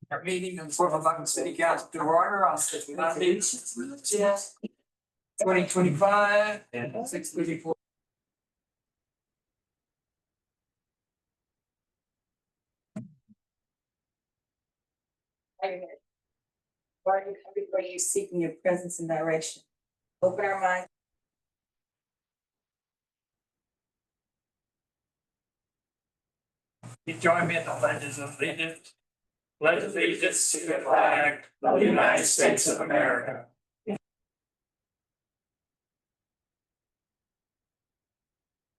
Our meeting of Fort Leavenworth City Council to order on Monday, 2025 and 6:34. Lord, we come before you seeking your presence and direction. Open our minds. You join me in the pledges of allegiance. Pledge allegiance to the flag of the United States of America.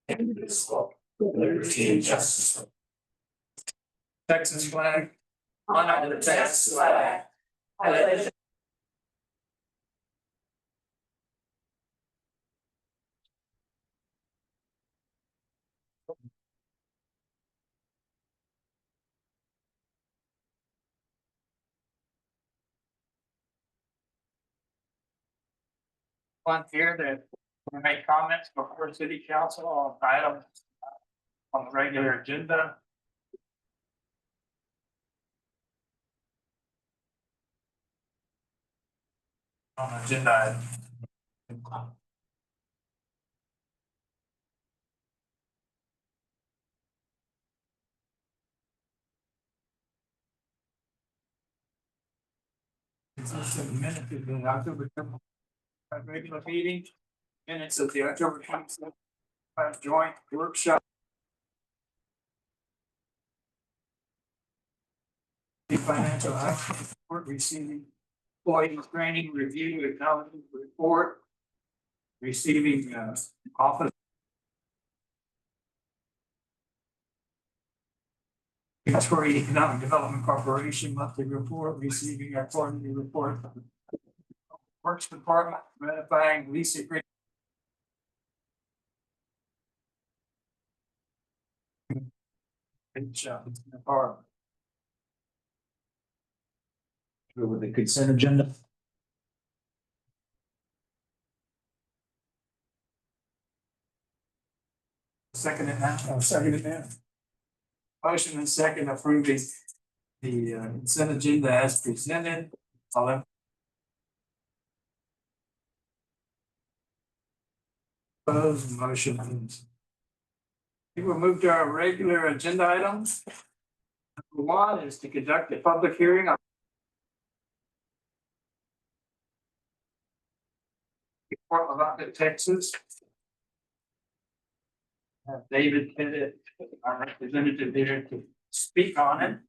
Indivisible, with liberty and justice. Texas flag. Honor the Texas flag. Pledge. One here that will make comments before city council on items on the regular agenda. On agenda item. It's also the minutes of the October regular meeting, minutes of the October 27th joint workshop. The financial action report receiving employee training review acknowledgement report. Receiving office. Victoria Economic Development Corporation monthly report, receiving our quarterly report. Works Department ratifying lease agreement. Department. With the consent agenda. Second it now. Oh, second it now. Motion and second approving the consent agenda as presented. All in. Opposed, motion moves. We will move to our regular agenda items. Number one is to conduct a public hearing on Fort Leavenworth, Texas. David Kennett, our representative here to speak on it.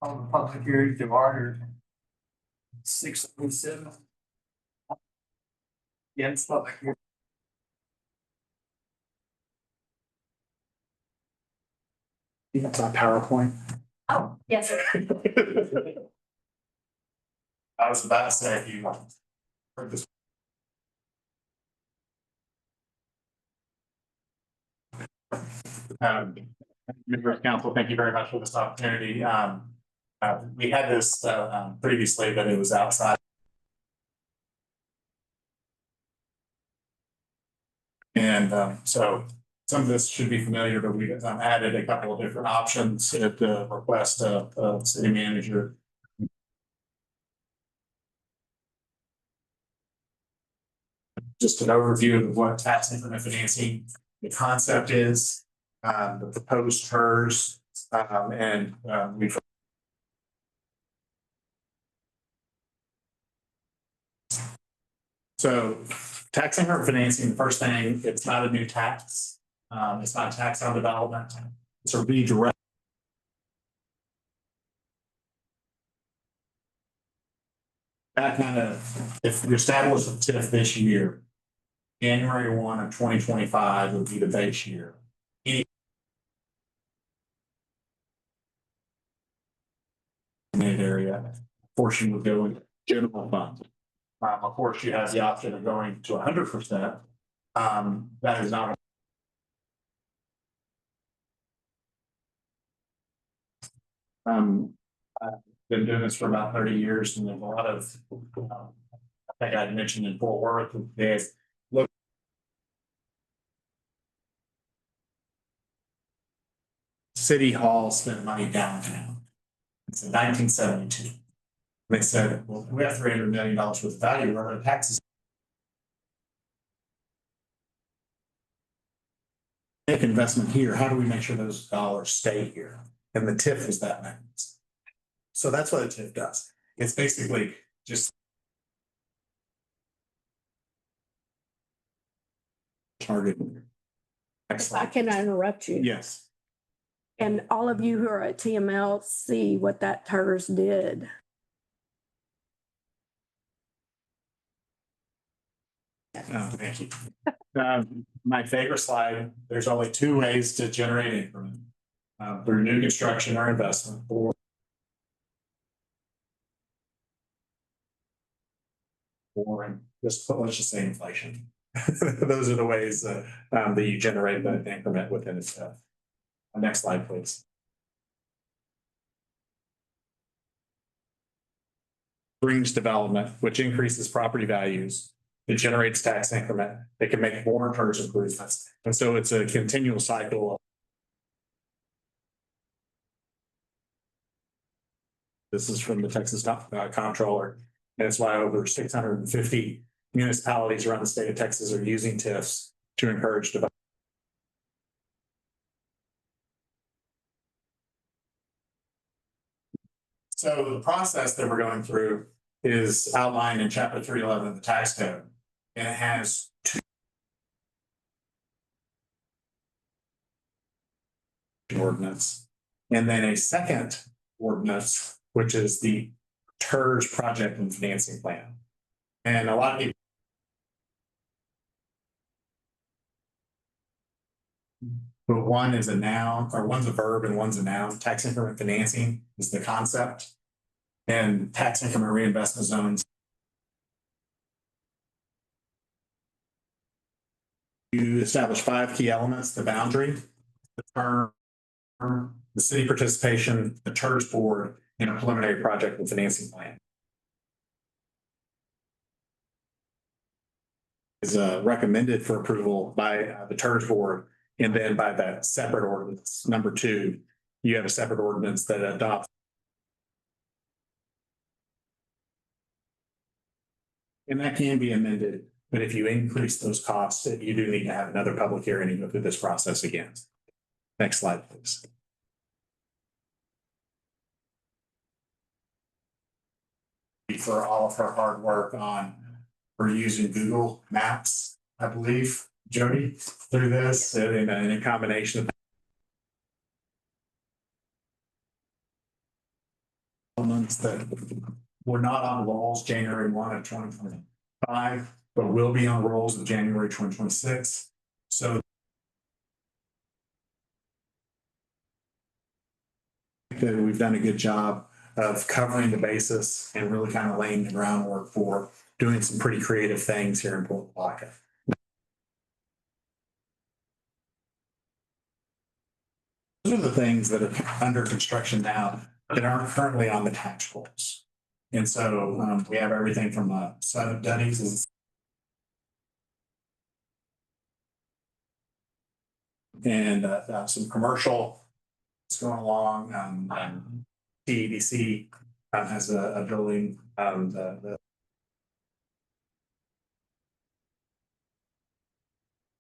On the public hearing to order 6:07. Yes, public hearing. That's our PowerPoint. Oh, yes. I was about to say, if you heard this. Members of council, thank you very much for this opportunity. We had this previously, but it was outside. And so some of this should be familiar, but we added a couple of different options at the request of the city manager. Just an overview of what tax increment financing, the concept is, the proposed TERS, and we've. So tax increment financing, the first thing, it's not a new tax. It's not a tax on development. It's a redirect. That kind of, if you establish a TIF this year, January 1 of 2025 would be the base year. Any area portion would go into general fund. Of course, you have the option of going to 100%. That is not. I've been doing this for about 30 years, and there's a lot of, I think I mentioned in Fort Worth, they look. City Hall spent money downtown. It's in 1972. They said, well, we have $300 million worth of value, where our taxes. Make investment here, how do we make sure those dollars stay here? And the TIF is that mechanism. So that's what a TIF does. It's basically just targeting. If I can interrupt you, Yes. and all of you who are at TML see what that TERS did. Oh, thank you. My favorite slide, there's only two ways to generate increment. Through new construction or investment, or let's just say inflation. Those are the ways that you generate the increment within itself. Next slide, please. Brings development, which increases property values. It generates tax increment. They can make more TERS improvements. And so it's a continual cycle. This is from the Texas Comptroller. And it's why over 650 municipalities around the state of Texas are using TIFs to encourage development. So the process that we're going through is outlined in chapter 311 of the tax code. And it has two ordinance, and then a second ordinance, which is the TERS project and financing plan. And a lot of people. But one is a noun, or one's a verb and one's a noun. Tax increment financing is the concept. And tax increment reinvestment zones. You establish 5 key elements: the boundary, the term, the city participation, the TERS board, and a preliminary project and financing plan. Is recommended for approval by the TERS board, and then by that separate ordinance. Number 2, you have a separate ordinance that adopts. And that can be amended, but if you increase those costs, you do need to have another public hearing and go through this process again. Next slide, please. For all of her hard work on, we're using Google Maps, I believe, Jody, through this, in a combination of elements that were not on rolls January 1 of 2025, but will be on rolls in January 2026. So we've done a good job of covering the basis and really kind of laying the groundwork for doing some pretty creative things here in Port Plaquemine. Those are the things that are under construction now that aren't currently on the tax rolls. And so we have everything from Dunnies and some commercial that's going along. TEDC has a building.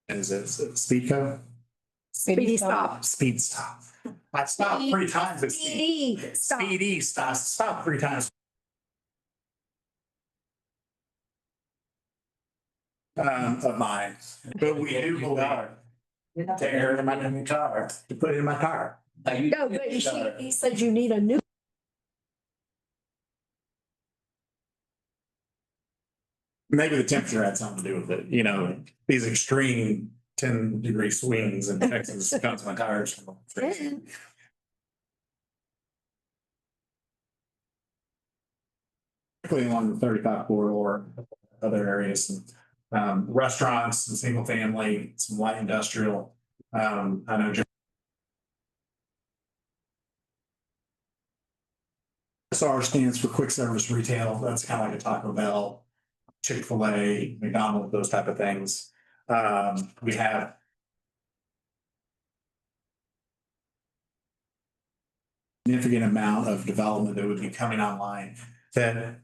Is it Speedco? Speedy stop. Speed stop. I stopped 3 times at Speedy stop. Speedy stop. Stop 3 times. Of mine, but we do believe to air in my new car, to put it in my car. No, but he said you need a new. Maybe the temperature had something to do with it, you know, these extreme 10-degree swings in Texas comes my tires. Particularly along the 35 corridor, other areas, restaurants and single family, some light industrial. I know SR stands for quick service retail. That's kind of like a Taco Bell, Chick-fil-A, McDonald's, those type of things. We have significant amount of development that would be coming online that,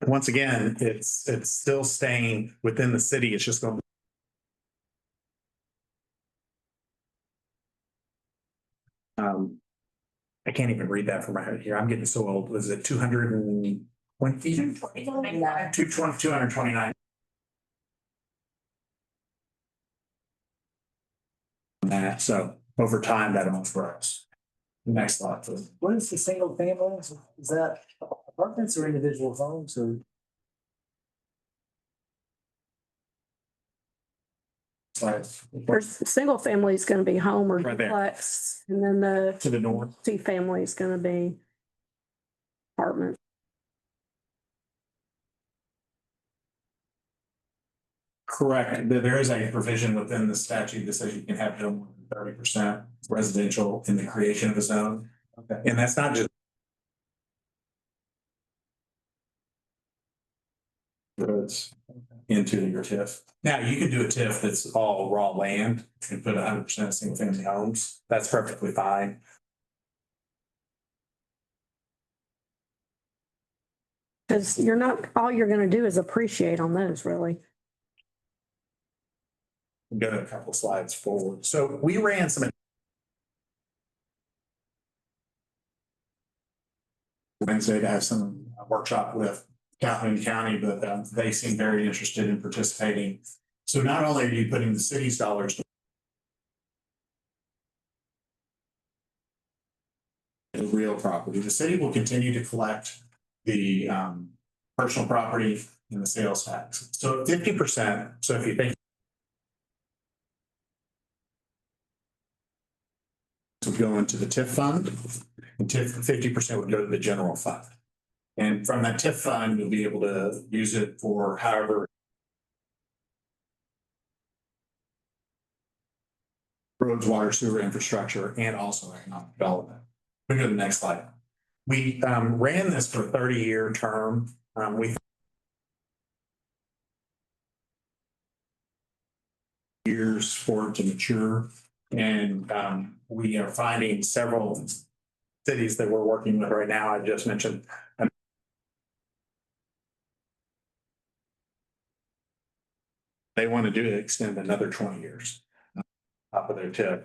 once again, it's still staying within the city. It's just going. I can't even read that from my head here. I'm getting so old. Was it 220? 229. That, so over time, that almost grows. Next slide, please. What is the single family? Is that apartments or individual homes or? Slide. There's, single family is gonna be home or Right there. duplex, and then the To the north. multi-family is gonna be apartment. Correct. There is a provision within the statute that says you can have no more than 30% residential in the creation of a zone. Okay. And that's not just roads into your TIF. Now, you could do a TIF that's all raw land and put 100% single family homes. That's perfectly fine. Cause you're not, all you're gonna do is appreciate on those, really. Go a couple slides forward. So we ran some Wednesday to have some workshop with Calhoun County, but they seem very interested in participating. So not only are you putting the city's dollars to real property, the city will continue to collect the personal property and the sales tax. So 50%, so if you think would go into the TIF fund, and TIF 50% would go to the general fund. And from that TIF fund, you'll be able to use it for however roads, water, sewer infrastructure, and also economic development. We go to the next slide. We ran this for a 30-year term. We years for it to mature. And we are finding several cities that we're working with right now. I just mentioned. They want to do it, extend another 20 years up of their TIF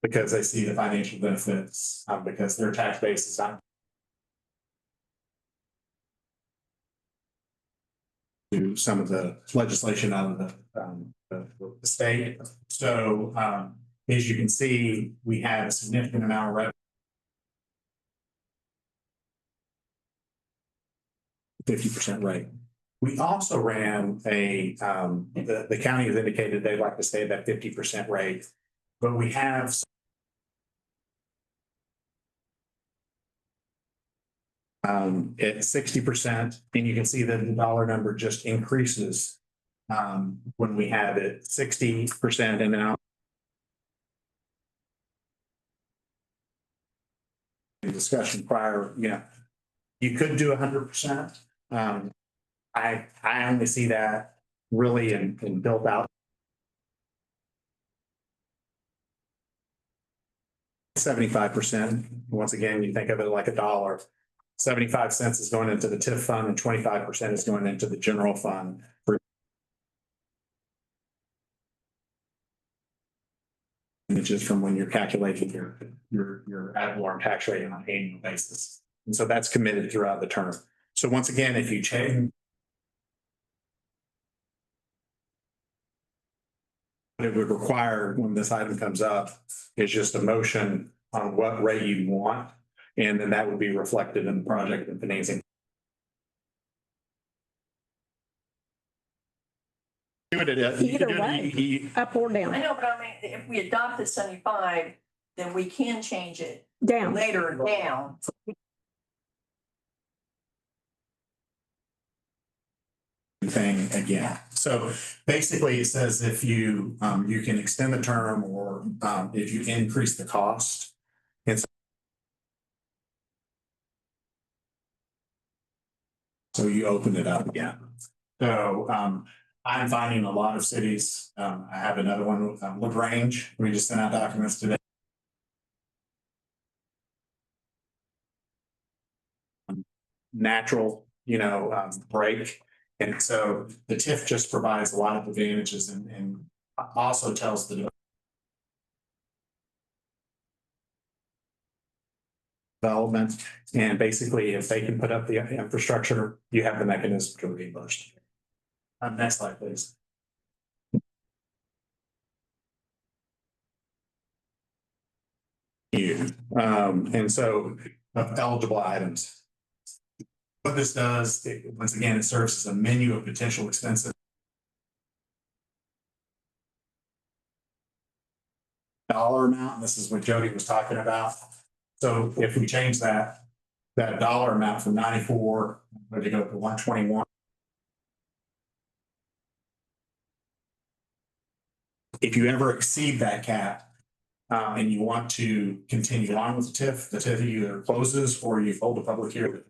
because they see the financial benefits, because their tax base is not to some of the legislation out of the state. So as you can see, we have a significant amount of revenue. 50% rate. We also ran a, the county has indicated they'd like to stay at that 50% rate, but we have at 60%, and you can see that the dollar number just increases when we have it 60% and now discussion prior, you could do 100%. I only see that really in built out 75%. Once again, you think of it like a dollar. 75 cents is going into the TIF fund and 25% is going into the general fund. Just from when you're calculating your ad valorem tax rate on an annual basis. And so that's committed throughout the term. So once again, if you change what it would require when this item comes up is just a motion on what rate you want. And then that would be reflected in the project and financing. Either way, up or I down, know, but I mean, if we adopt the 75, then we can change it down. later down. Thing again. So basically it says if you you can extend the term or if you increase the cost. And so you open it up again. So I'm finding a lot of cities. I have another one with LaGrange. We just sent out documents today. natural, break. And so the TIF just provides a lot of advantages and also tells the development. And basically, if they can put up the infrastructure, you have the mechanism to reimburse. Next slide, please. And so eligible items. What this does, once again, it serves as a menu of potential expenses. Dollar amount, this is what Jody was talking about. So if we change that dollar amount from 94 to go to 121. If you ever exceed that cap, and you want to continue on with the TIF either closes or you hold a public hearing.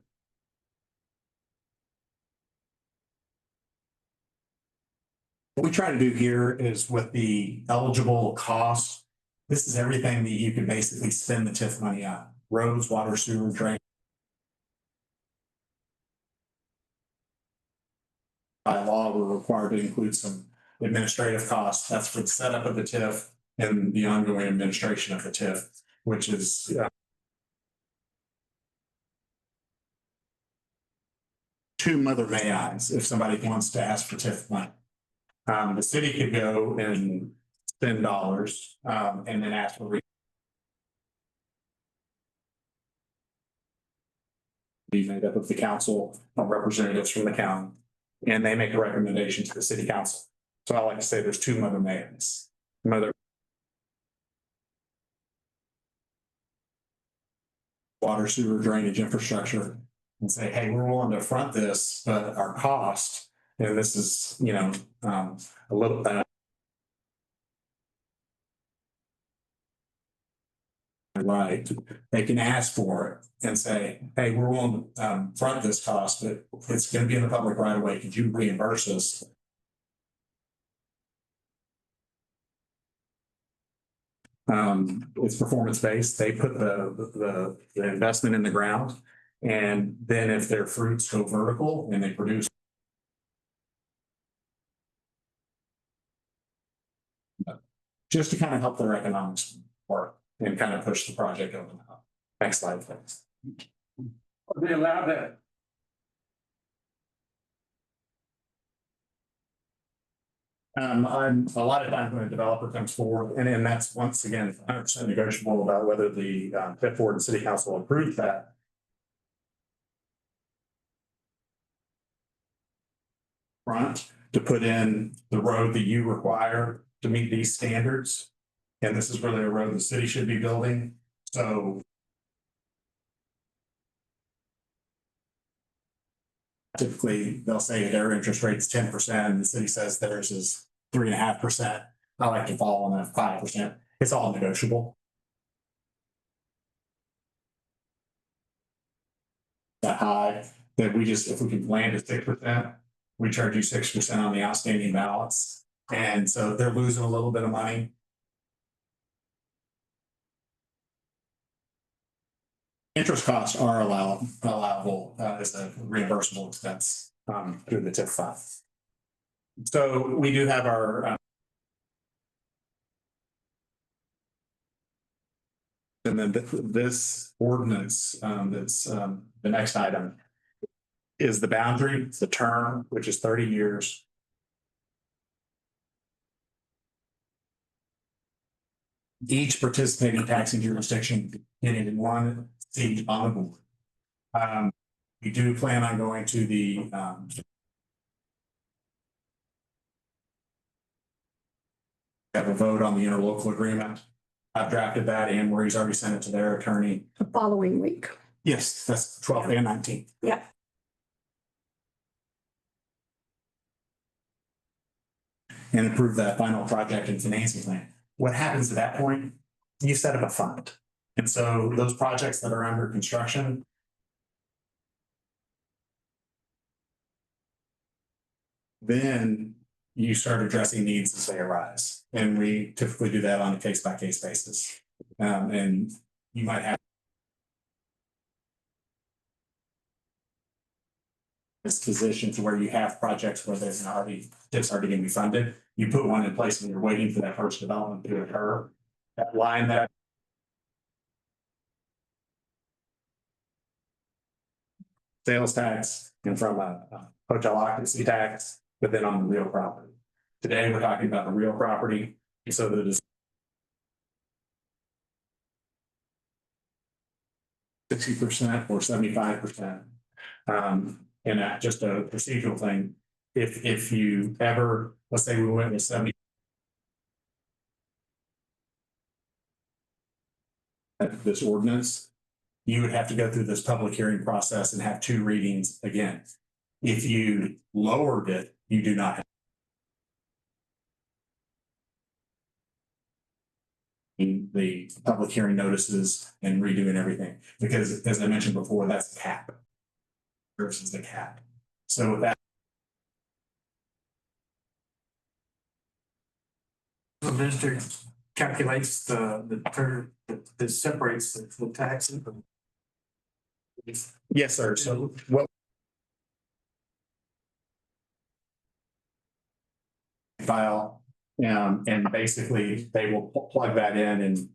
What we try to do here is with the eligible costs, this is everything that you can basically spend the TIF money on: roads, water, sewer, drain. By law, we're required to include some administrative costs. That's for the setup of the TIF and the ongoing administration of the TIF, which is two mother may I's if somebody wants to ask for TIF money. The city could go and spend dollars and then ask for be made up of the council of representatives from the county, and they make a recommendation to the city council. So I like to say there's two mother may I's. Mother water, sewer, drainage infrastructure, and say, hey, we're willing to front this, but our cost, and this is, a little right, they can ask for it and say, hey, we're willing to front this cost, but it's going to be in the public right away. Could you reimburse us? It's performance based. They put the investment in the ground, and then if their fruits go vertical and they produce just to kind of help their economics work and kind of push the project over the top. Next slide, please. Are they allowed that? I'm a lot of times when a developer comes forward, and that's once again 100% negotiable about whether the Fifth Ward and City Council approves that. Front to put in the road that you require to meet these standards, and this is really a road the city should be building. So typically, they'll say their interest rate is 10%, and the city says theirs is 3.5%. I like to fall on that 5%. It's all negotiable. That high that if we can land at 6%, we charge you 6% on the outstanding balance. And so they're losing a little bit of money. Interest costs are allowable as a reimbursable expense through the TIF fund. So we do have our and then this ordinance that's the next item is the boundary, the term, which is 30 years. Each participating taxing jurisdiction getting one seat on the board. We do plan on going to the have a vote on the interlocal agreement. I've drafted that. Anne Marie's already sent it to their attorney. The following week. Yes, that's 12th and 19th. Yeah. And approve that final project and financing plan. What happens at that point? You set up a fund. And so those projects that are under construction, then you start addressing needs as they arise. And we typically do that on a case-by-case basis. And you might have this position to where you have projects where there's already, it's already gonna be funded. You put one in place and you're waiting for that first development to occur. That line that sales tax and from a hotel occupancy tax, but then on the real property. Today, we're talking about the real property, so that is 60% or 75%. And that just a procedural thing. If you ever, let's say we went with 70. This ordinance, you would have to go through this public hearing process and have 2 readings again. If you lowered it, you do not have the public hearing notices and redoing everything, because as I mentioned before, that's the cap versus the cap. So with that, The district calculates the term that separates the taxes. yes, sir. So what file, and basically they will plug that in and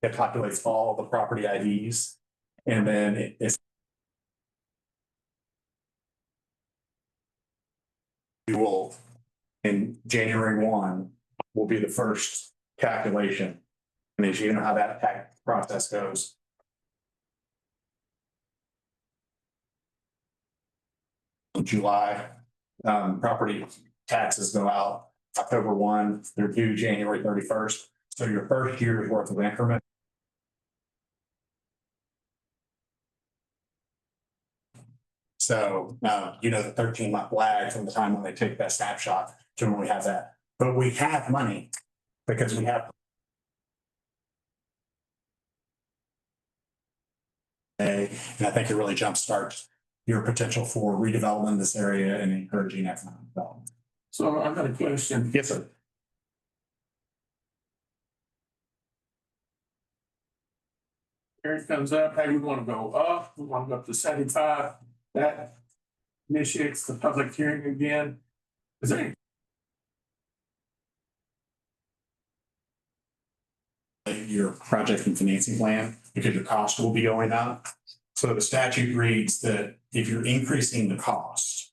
it populates all the property IDs. And then it's we will, in January 1 will be the first calculation. And as you know how that tax process goes. In July, property taxes go out October 1, they're due January 31st. So your first year's worth of increment. So you know, the 13-month lag from the time when they take that snapshot to when we have that. But we have money because we have. And I think it really jumpstarts your potential for redevelopment in this area and encouraging economic development. So I've got a question. Yes, sir. Here it comes up, hey, we want to go up, we want to go up to 75, that initiates the public hearing again. Is there any Your project and financing plan, because your cost will be going up. So the statute reads that if you're increasing the cost.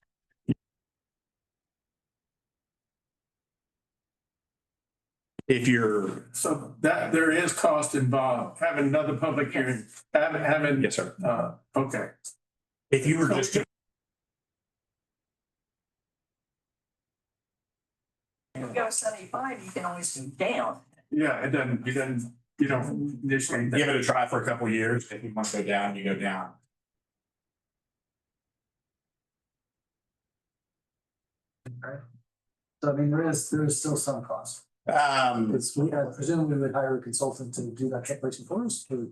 If you're, so that there is cost involved, having another public hearing, having. yes, sir. Okay. If you were just. If you go 75, you can always go down. Yeah, it doesn't, you don't initiate Give that. it a try for a couple of years. If you want to go down, you go down. So I mean, there is still some cost. It's, we presumably would hire a consultant to do that calculation for us to.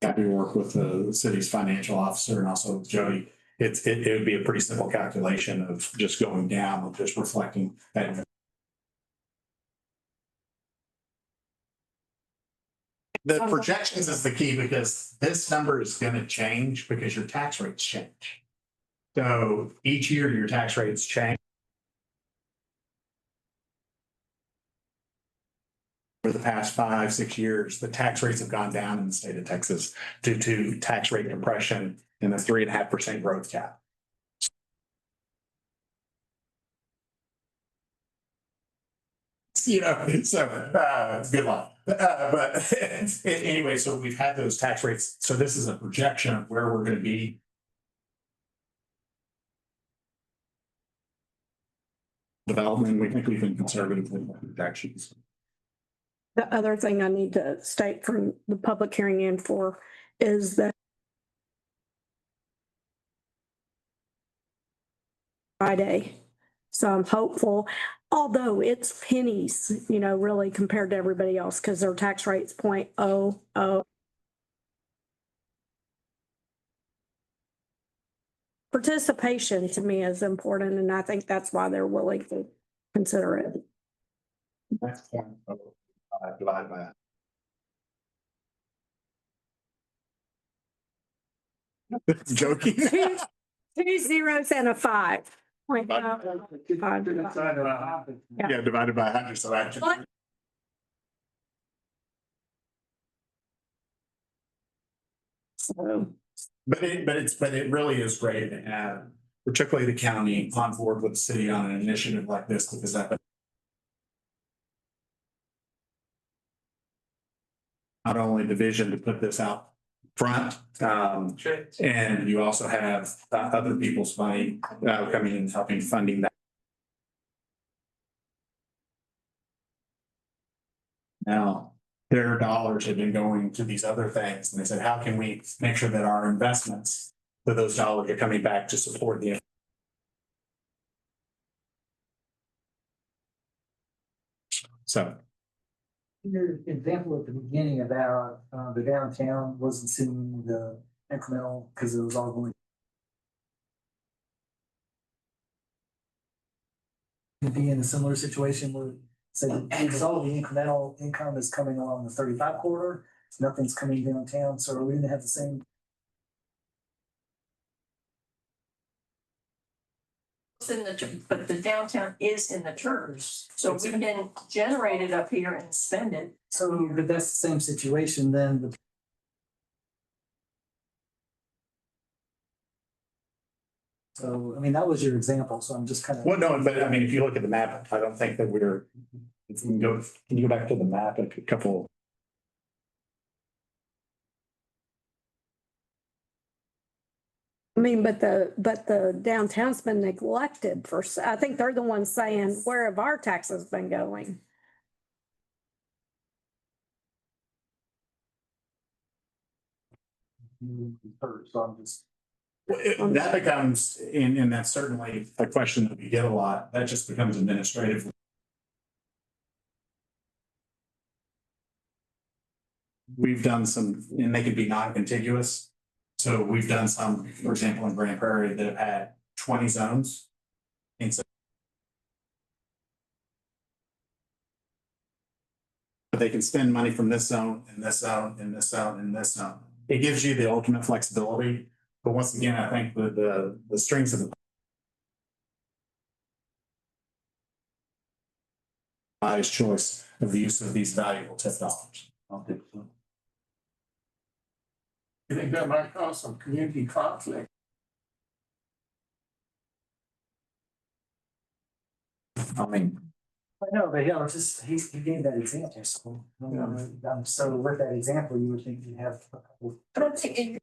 Happy to work with the city's financial officer and also with Jody. It would be a pretty simple calculation of just going down, of just reflecting that. The projections is the key because this number is going to change because your tax rates change. So each year your tax rates change. For the past 5-6 years, the tax rates have gone down in the state of Texas due to tax rate compression and the 3.5% growth cap. You know, so good luck. But anyway, so we've had those tax rates. So this is a projection of where we're going to be. Development, we think we've been conservative with the projections. The other thing I need to state from the public hearing in for is that Friday. So I'm hopeful, although it's pennies, you know, really compared to everybody else, because their tax rate's 0.00. Participation to me is important, and I think that's why they're willing to consider it. That's divided by. Joking. Two zeros and a 5. Point oh. Yeah, divided by 100, so that. What? So, But it really is great to have, particularly the county on board with the city on an initiative like this, because that. Not only the vision to put this out front, and you also have other people's money coming and helping funding that. Now, their dollars have been going to these other things, and they said, how can we make sure that our investments, that those dollars are coming back to support the. So. Your example at the beginning of that, the downtown wasn't seeing the incremental because it was all going. To be in a similar situation where, say, because all the incremental income is coming along the 35 corridor, nothing's coming downtown, so are we gonna have the same? It's in the, but the downtown is in the TERS, so we can generate it up here and spend it. So, but that's the same situation then. So, I mean, that was your example, so I'm just kind of. Well, no, but I mean, if you look at the map, I don't think that we're, if you can you go back to the map and a couple. I mean, but the downtown's been neglected for, I think they're the ones saying, where have our taxes been going? So I'm just. That becomes, and that's certainly a question that we get a lot, that just becomes administrative. We've done some, and they could be non-contiguous. So we've done some, for example, in Grand Prairie that have had 20 zones. And so. But they can spend money from this zone and this zone and this zone and this zone. It gives you the ultimate flexibility. But once again, I think the strings of the. Wise choice of the use of these valuable TIF dollars. You think that might cause some community conflict? I mean, I know, but yeah, just, he gave that example, so, so with that example, you would think you'd have a couple. I don't think it-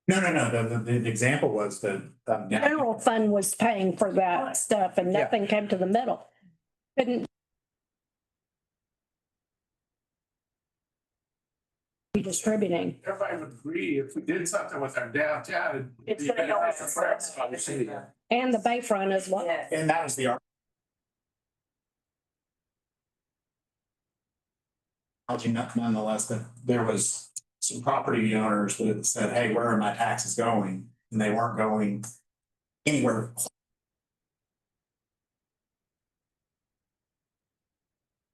no, the example was that. General fund was paying for that stuff and nothing came to the middle. Couldn't. Be distributing. Everybody would agree if we did something with our downtown. It's gonna go as a first. And the Bayfront as well. Yes. And that was the argument. Nonetheless, that there was some property owners that said, hey, where are my taxes going? And they weren't going anywhere.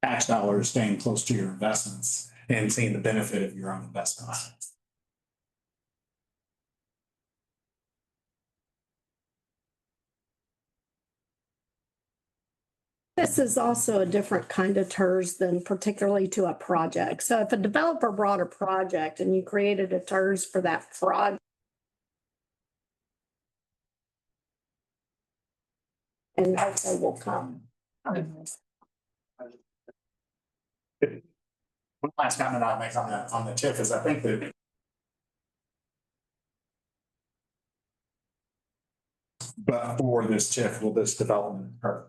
Tax dollars staying close to your investments and seeing the benefit of your own investments. This is also a different kind of TERS than particularly to a project. So if a developer brought a project and you created a TERS for that project. And hopefully will come. One last comment I'll make on the TIF is I think that. But for this TIF, will this development occur?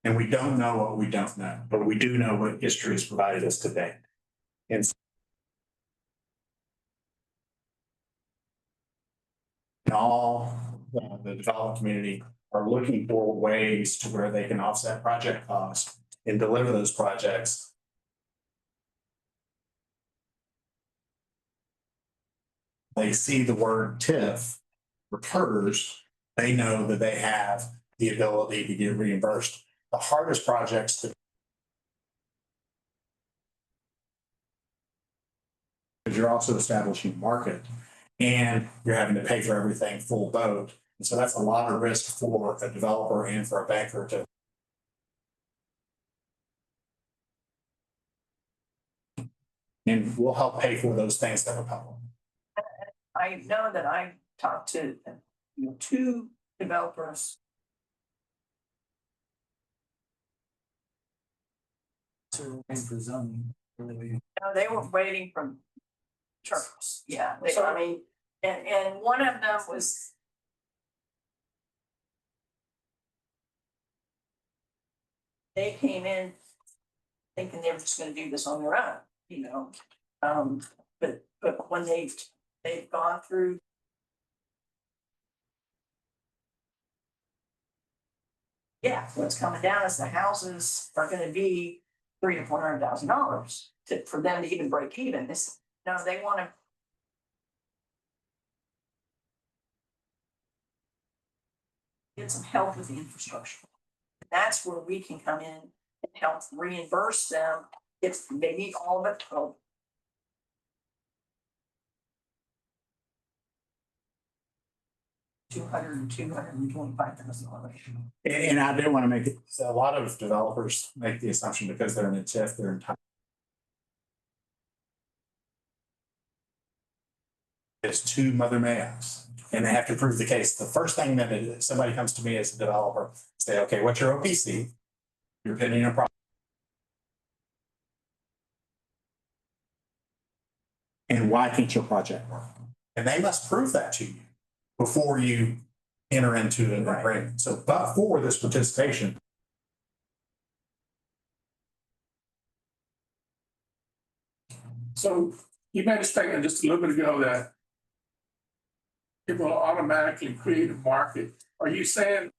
And we don't know what we don't know, but we do know what history has provided us today. And all the development community are looking for ways to where they can offset project costs and deliver those projects. They see the word TIF recurs, they know that they have the ability to get reimbursed. The hardest projects to you're also establishing market and you're having to pay for everything full boat. And so that's a lot of risk for a developer and for a banker to. And we'll help pay for those things that are public. I know that I talked to, two developers. So we're waiting for zoning, really. No, they were waiting for terms, yeah, I mean, and one of them was. They came in thinking they were just gonna do this on their own, but when they've gone through. Yeah, what's coming down is the houses are gonna be $300,000 to $400,000 for them to even break even. No, they wanna. Get some help with the infrastructure. That's where we can come in and help reimburse them if maybe all of it. $225,000. And I do want to make it, so a lot of developers make the assumption because they're in a TIF, they're entitled. It's two Mother Mayos, and they have to prove the case. The first thing that somebody comes to me as a developer, say, okay, what's your OPC? Your opinion of problem. And why can't your project work? And they must prove that to you before you enter into an agreement. So, but for this participation. So you made a statement just a little bit ago that it will automatically create a market. Are you saying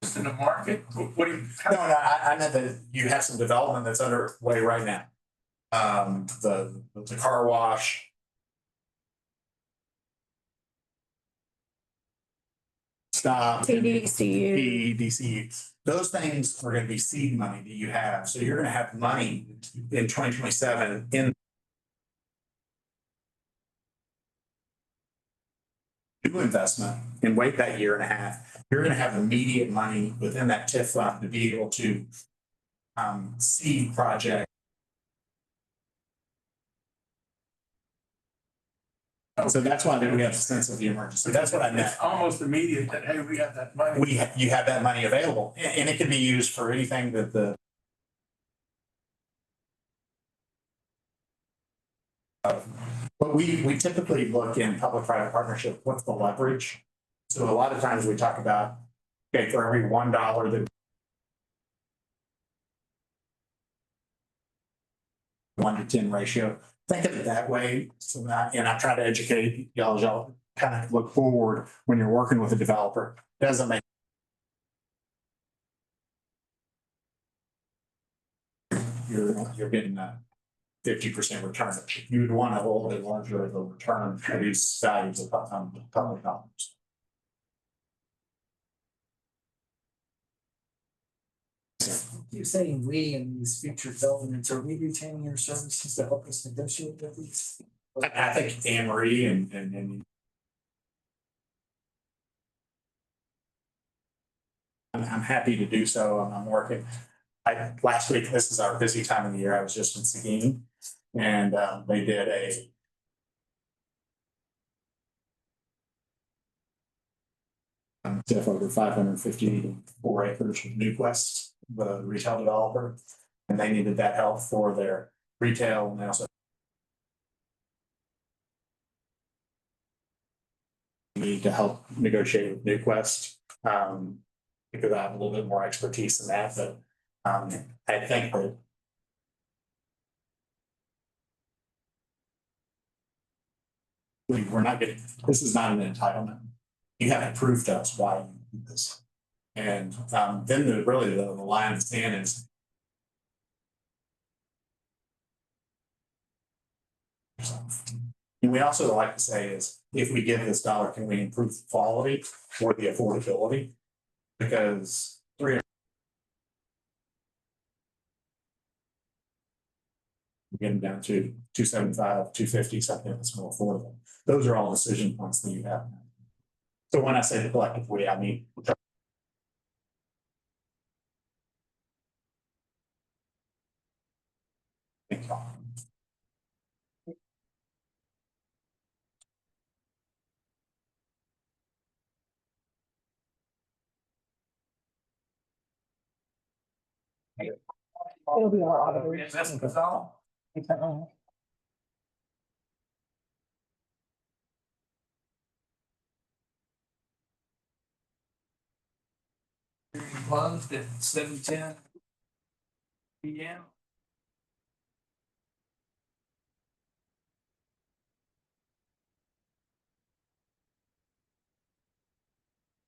it's in the market? What do you? No, I know that you have some development that's underway right now. The car wash. Stop. TDCU. DCU. Those things are gonna be seed money that you have. So you're gonna have money in 2027 in. Do investment and wait that year and a half. You're gonna have immediate money within that TIF fund to be able to seed project. So that's why we have a sense of the emergency. That's what I meant. It's almost immediate that, hey, we have that money. You have that money available and it can be used for anything that the. But we typically look in public-private partnership, what's the leverage? So a lot of times we talk about, okay, for every $1 that. 1 to 10 ratio. Think of it that way. So and I try to educate y'all kind of look forward when you're working with a developer. Doesn't make. You're getting a 50% return. You would want a little bit larger of a return for these values of public dollars. You're saying we in these future developments, are we retaining your services to help us negotiate with these? I think Anne Marie and I'm happy to do so. I'm working. Last week, this is our busy time of the year. I was just in Seguin and they did a. TIF over 554 acres with Newquest, the retail developer, and they needed that help for their retail and they also. Need to help negotiate with Newquest, because I have a little bit more expertise in that, but I think that. We're not getting, this is not an entitlement. You haven't proved to us why you do this. And then the line in the sand is. And we also like to say is, if we give this dollar, can we improve the quality or the affordability? Because get them down to 275, 250, something that's more affordable. Those are all decision points that you have. So when I say the collective we, I mean. It'll be our auditor. Investment zone. Hearing closed at 7:10 p.m.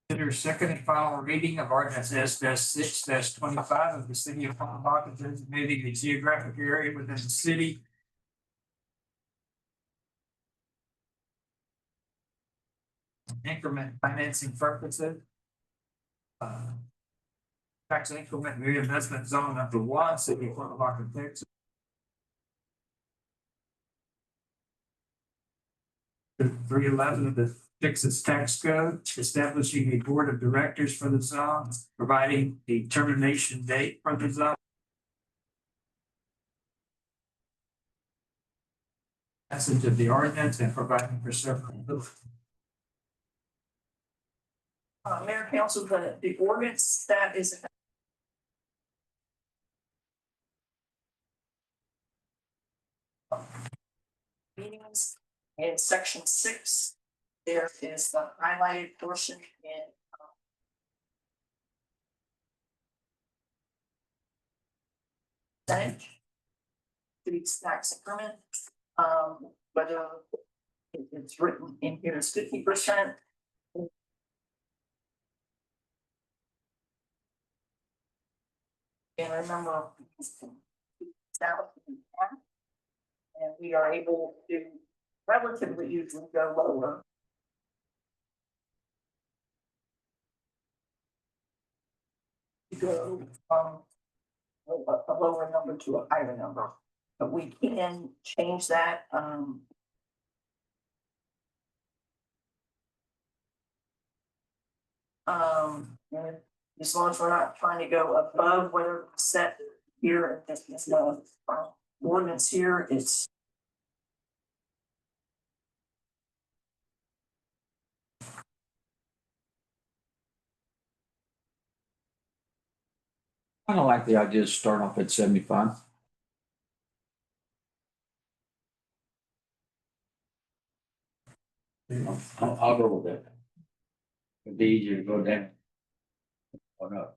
Consider second and final reading of ordinance S-6-25 of the city of Palm designating the geographic area within the city increment financing purposes. Tax increment reinvestment zone number one, city of Palm, Texas. 311 of the Texas Tax Code, establishing a board of directors for the zone, providing a termination date for the zone. Passage of the ordinance and providing for several. Mayor Council, the ordinance that is. Meetings in section 6, there is the highlighted portion in. Percentage. These tax increment, whether it's written in here as 50%. And remember, and we are able to relatively usually go lower. Go from a lower number to a higher number, but we can change that, and as long as we're not trying to go above whether it's set here, this is the ordinance here, it's. I don't like the idea of starting off at 75. I'll go with that. It'd be easier to go down. Or not.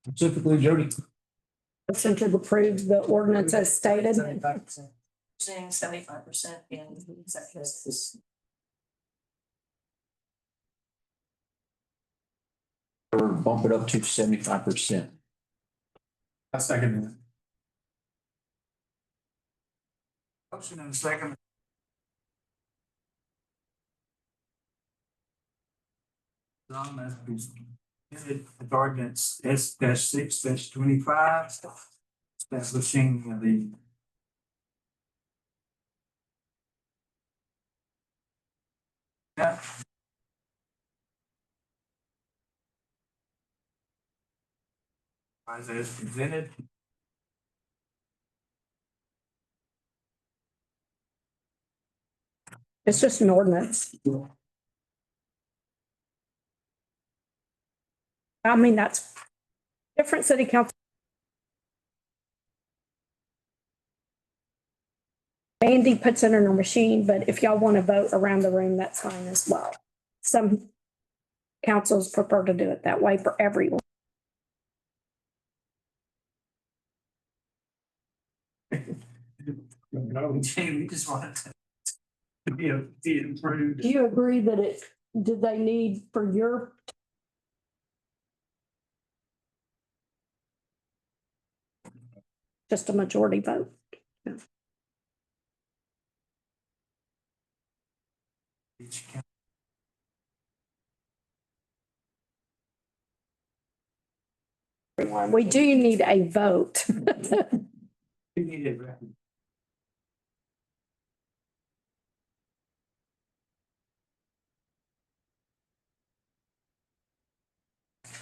Specifically, Jody. Motion to approve the ordinance as stated. 75%. Saying 75% in sections. Or bump it up to 75%. I second that. Motion and second. Zone as presented with ordinance S-6-25, establishing the. Yeah. As presented. It's just an ordinance. I mean, that's different city council. Andy puts it in a machine, but if y'all want to vote around the room, that's fine as well. Some councils prefer to do it that way for everyone. No, we just wanted to be improved. Do you agree that did they need for your? Just a majority vote. Each county. We do need a vote. You need it, right?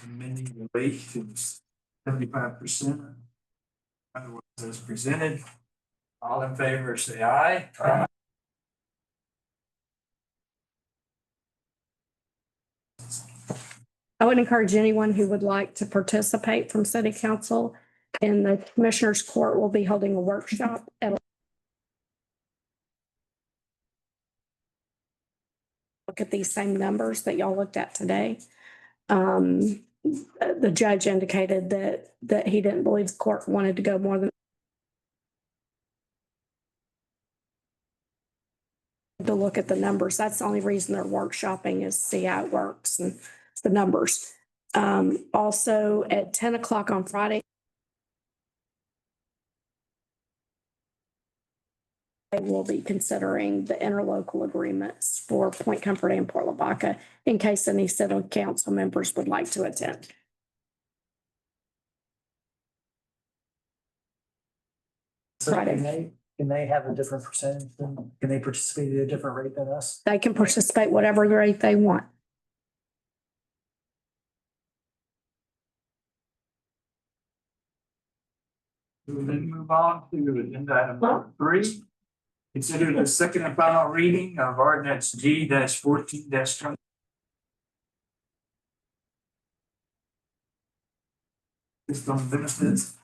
Amending the rate to 75%. Otherwise, as presented. All in favor, say aye. I would encourage anyone who would like to participate from city council, and the commissioners court will be holding a workshop at look at these same numbers that y'all looked at today. The judge indicated that he didn't believe the court wanted to go more than to look at the numbers. That's the only reason they're workshopping, is see how it works and the numbers. Also at 10 o'clock on Friday, they will be considering the interlocal agreements for Point Comfort and Port Lavaca, in case any city council members would like to attend. So Friday. can they have a different percentage than, can they participate at a different rate than us? They can participate whatever rate they want. We will then move on to agenda item number 3. Consider the second and final reading of ordinance G-14-20. System benefits,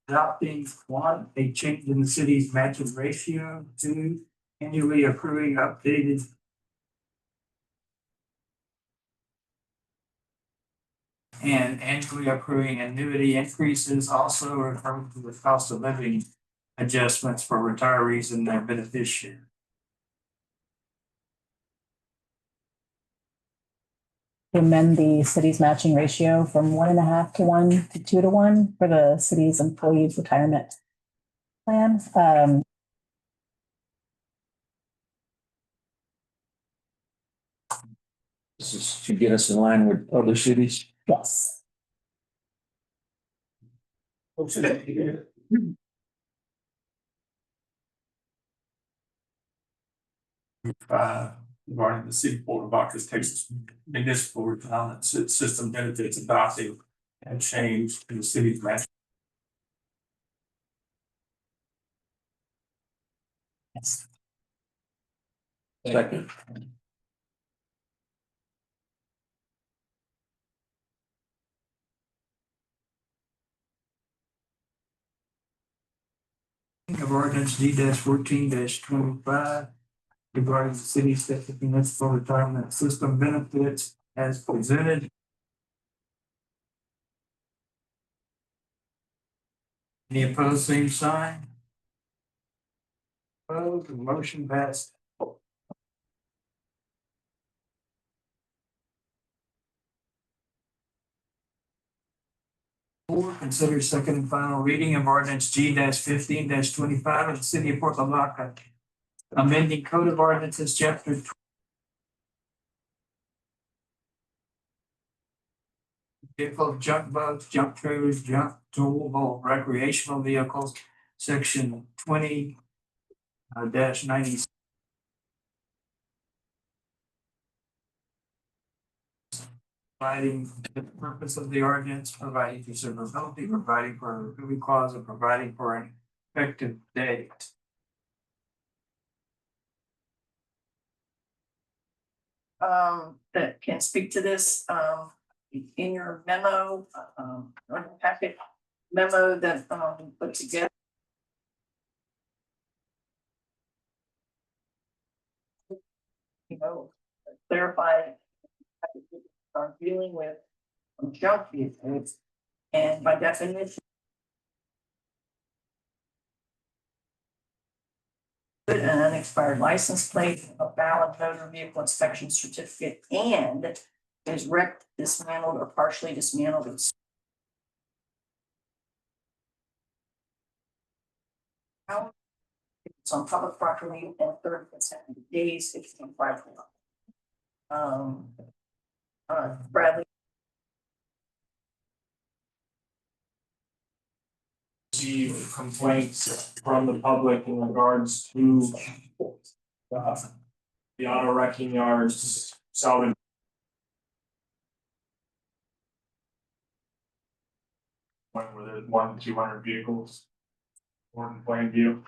adopting 1, a change in the city's matching ratio, 2, annually accruing updated and annually accruing annuity increases, also referring to the cost of living adjustments for retirees and their beneficiaries. Amend the city's matching ratio from 1.5 to 1 to 2 to 1 for the city's employees retirement plan. This is to get us in line with other cities. Yes. Regarding the city of Port Lavaca's Texas municipal retirement system benefits adopting and change in the city's match. Yes. Second. Of ordinance D-14-25 regarding the city's Texas municipal retirement system benefits as presented. Any opposed, same sign? Opposed, the motion passed. 4, consider second and final reading of ordinance G-15-25 of the city of Port Lavaca, amending code of ordinances, chapter vehicle, junk boats, junk trailers, junk towable recreational vehicles, section 20 -90. Providing the purpose of the ordinance, providing for severability, providing for a removing clause, and providing for an effective date. That can speak to this, in your memo, or packet memo that, put together. You know, clarify. Are dealing with junk vehicles, and by definition. An unexpired license plate, a valid motor vehicle inspection certificate, and is wrecked, dismantled, or partially dismantled. It's on public property and 30 consecutive days, 16 Bradley. receive complaints from the public in regards to the auto wrecking yards, salvage. Where there's 1 to 200 vehicles. Or in plain view.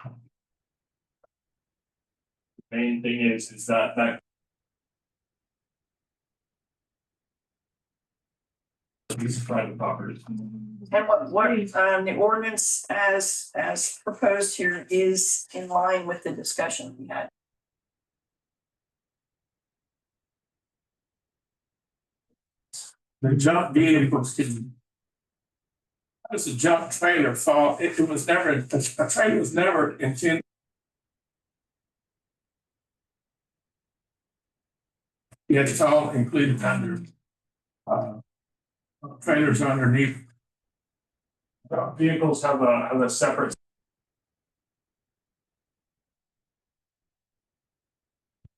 Main thing is that. These private properties. And what, the ordinance as proposed here is in line with the discussion we had. The junk vehicles can. How does a junk trailer fall? It was never, a trailer was never intended. Yet it's all included under. Trailers underneath. Vehicles have a separate.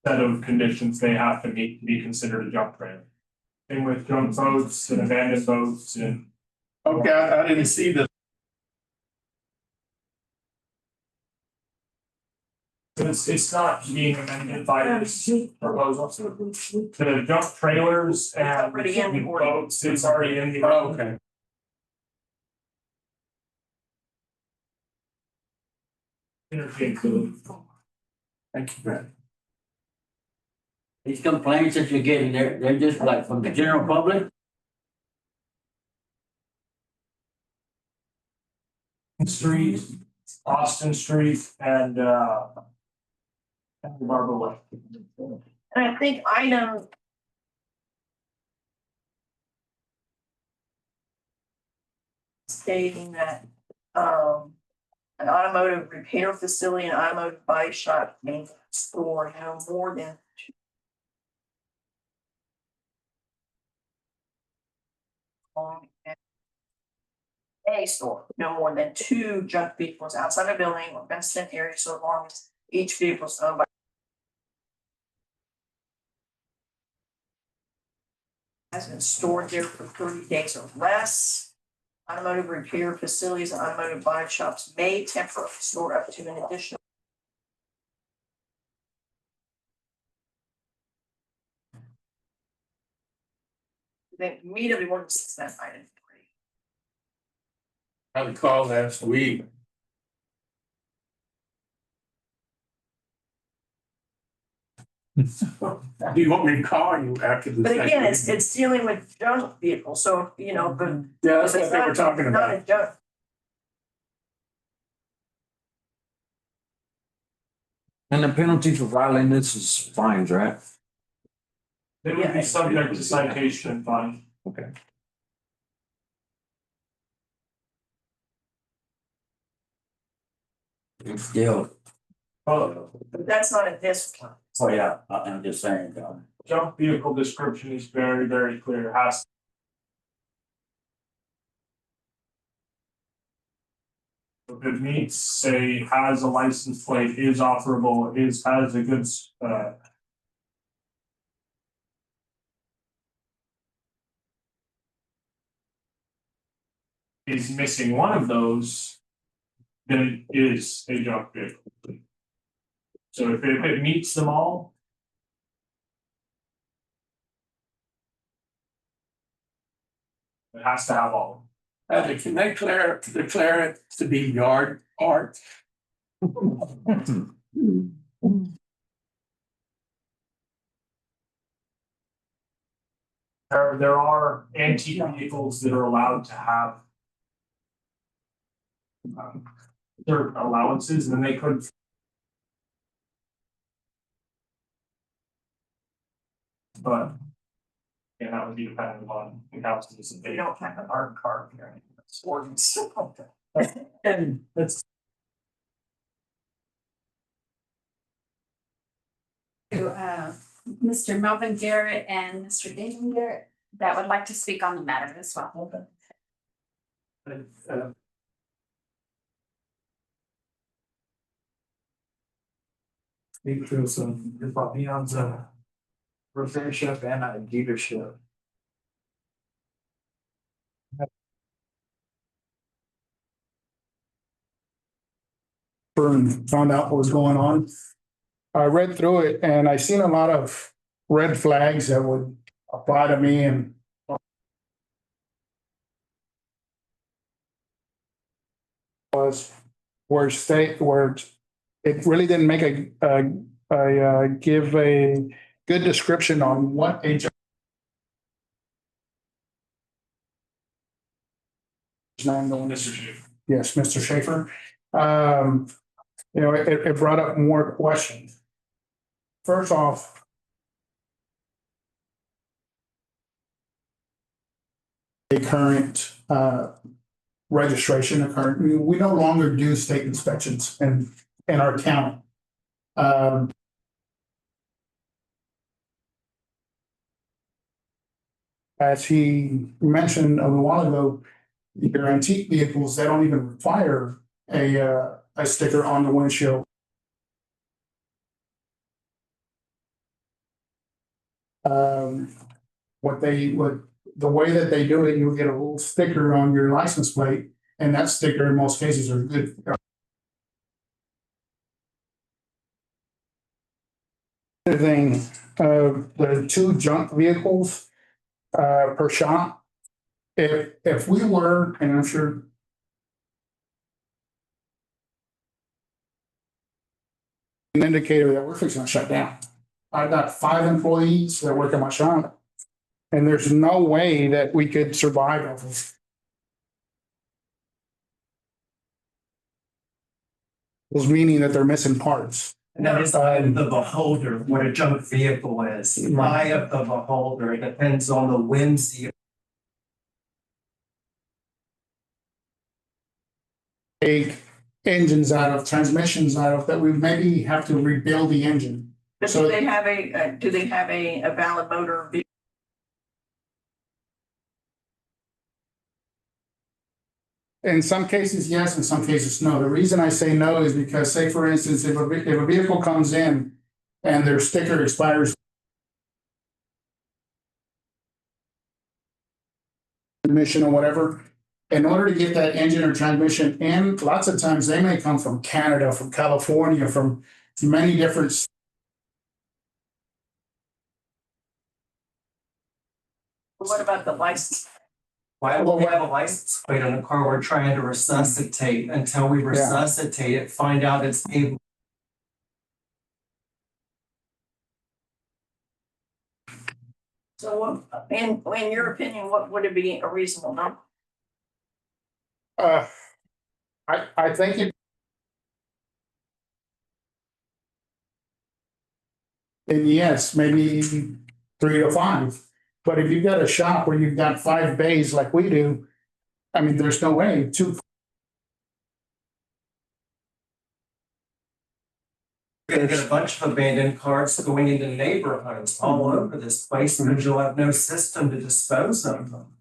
Set of conditions they have to meet to be considered a junk trailer. Same with junk boats and abandoned boats and. Okay, I didn't see the. It's not being amended by this proposal. The junk trailers and already in the ordinance. boats, it's already in the. Oh, okay. Interchangeable. Thank you, Brad. These complaints that you're getting, they're just like from the general public? Street, Austin Street and Barbara Way. And I think item. Stating that, an automotive repair facility and automotive body shop may store no more than. A store, no more than 2 junk vehicles outside a building or fenced-in area, so long as each vehicle is owned by. Has been stored there for 30 days or less. Automotive repair facilities and automotive body shops may temporarily store up to an additional. The meat of the ordinance is that item 3. I recall last week. Do you want me to call you after the? But again, second it's meeting? dealing with junk vehicles, so, you know, but. Yeah, that's if what it's they were not- talking Not a about. junk. And the penalty for violating this is fines, right? They would be subject to citation and fine. Okay. It's still, Well, But that's not in this one. oh yeah, I'm just saying, junk vehicle description is very, very clear, has. If it meets, say, has a license plate, is operable, has a good, is missing one of those, then it is a junk vehicle. So if it meets them all. It has to have all. Can they declare it to be yard art? There are antique vehicles that are allowed to have. Their allowances, and they could. But. Yeah, that would be dependent on the council's. They don't have an art card here. It's ordinance. And that's. To Mr. Melvin Garrett and Mr. Damon Garrett that would like to speak on the matter as well. Speak to some, you're probably on the repair shop and a dealership. and found out what was going on. I read through it and I seen a lot of red flags that would apply to me and was where it really didn't make give a good description on what a job. Mr. Schaefer. Yes, Mr. Schaefer. It brought up more questions. First off, the current registration, we no longer do state inspections in our county. As he mentioned a little while ago, your antique vehicles, they don't even require a sticker on the windshield. The way that they do it, you'll get a little sticker on your license plate, and that sticker in most cases are good. The thing, the 2 junk vehicles per shop. If we were, and I'm sure an indicator that we're fixing to shut down. I've got 5 employees that work at my shop. And there's no way that we could survive off of. Was meaning that they're missing parts. And that is eye of the beholder, what a junk vehicle is. Eye of the beholder, it depends on the whimsy. Take engines out of, transmissions out of, that we maybe have to rebuild the engine. But So- do they have a valid motor vehicle? In some cases, yes, in some cases, no. The reason I say no is because, say, for instance, if a vehicle comes in and their sticker expires. Transmission or whatever, in order to get that engine or transmission in, lots of times they may come from Canada, from California, from many different. What about the license? Why will we have a license plate on a car we're trying to resuscitate until we resuscitate it, find out it's able. So what, in your opinion, what would it be a reasonable number? I think it. And yes, maybe 3 to 5. But if you've got a shop where you've got 5 bays like we do, I mean, there's no way 2. You're gonna get a bunch of abandoned cars going into neighborhoods all over this place, because you'll have no system to dispose of them.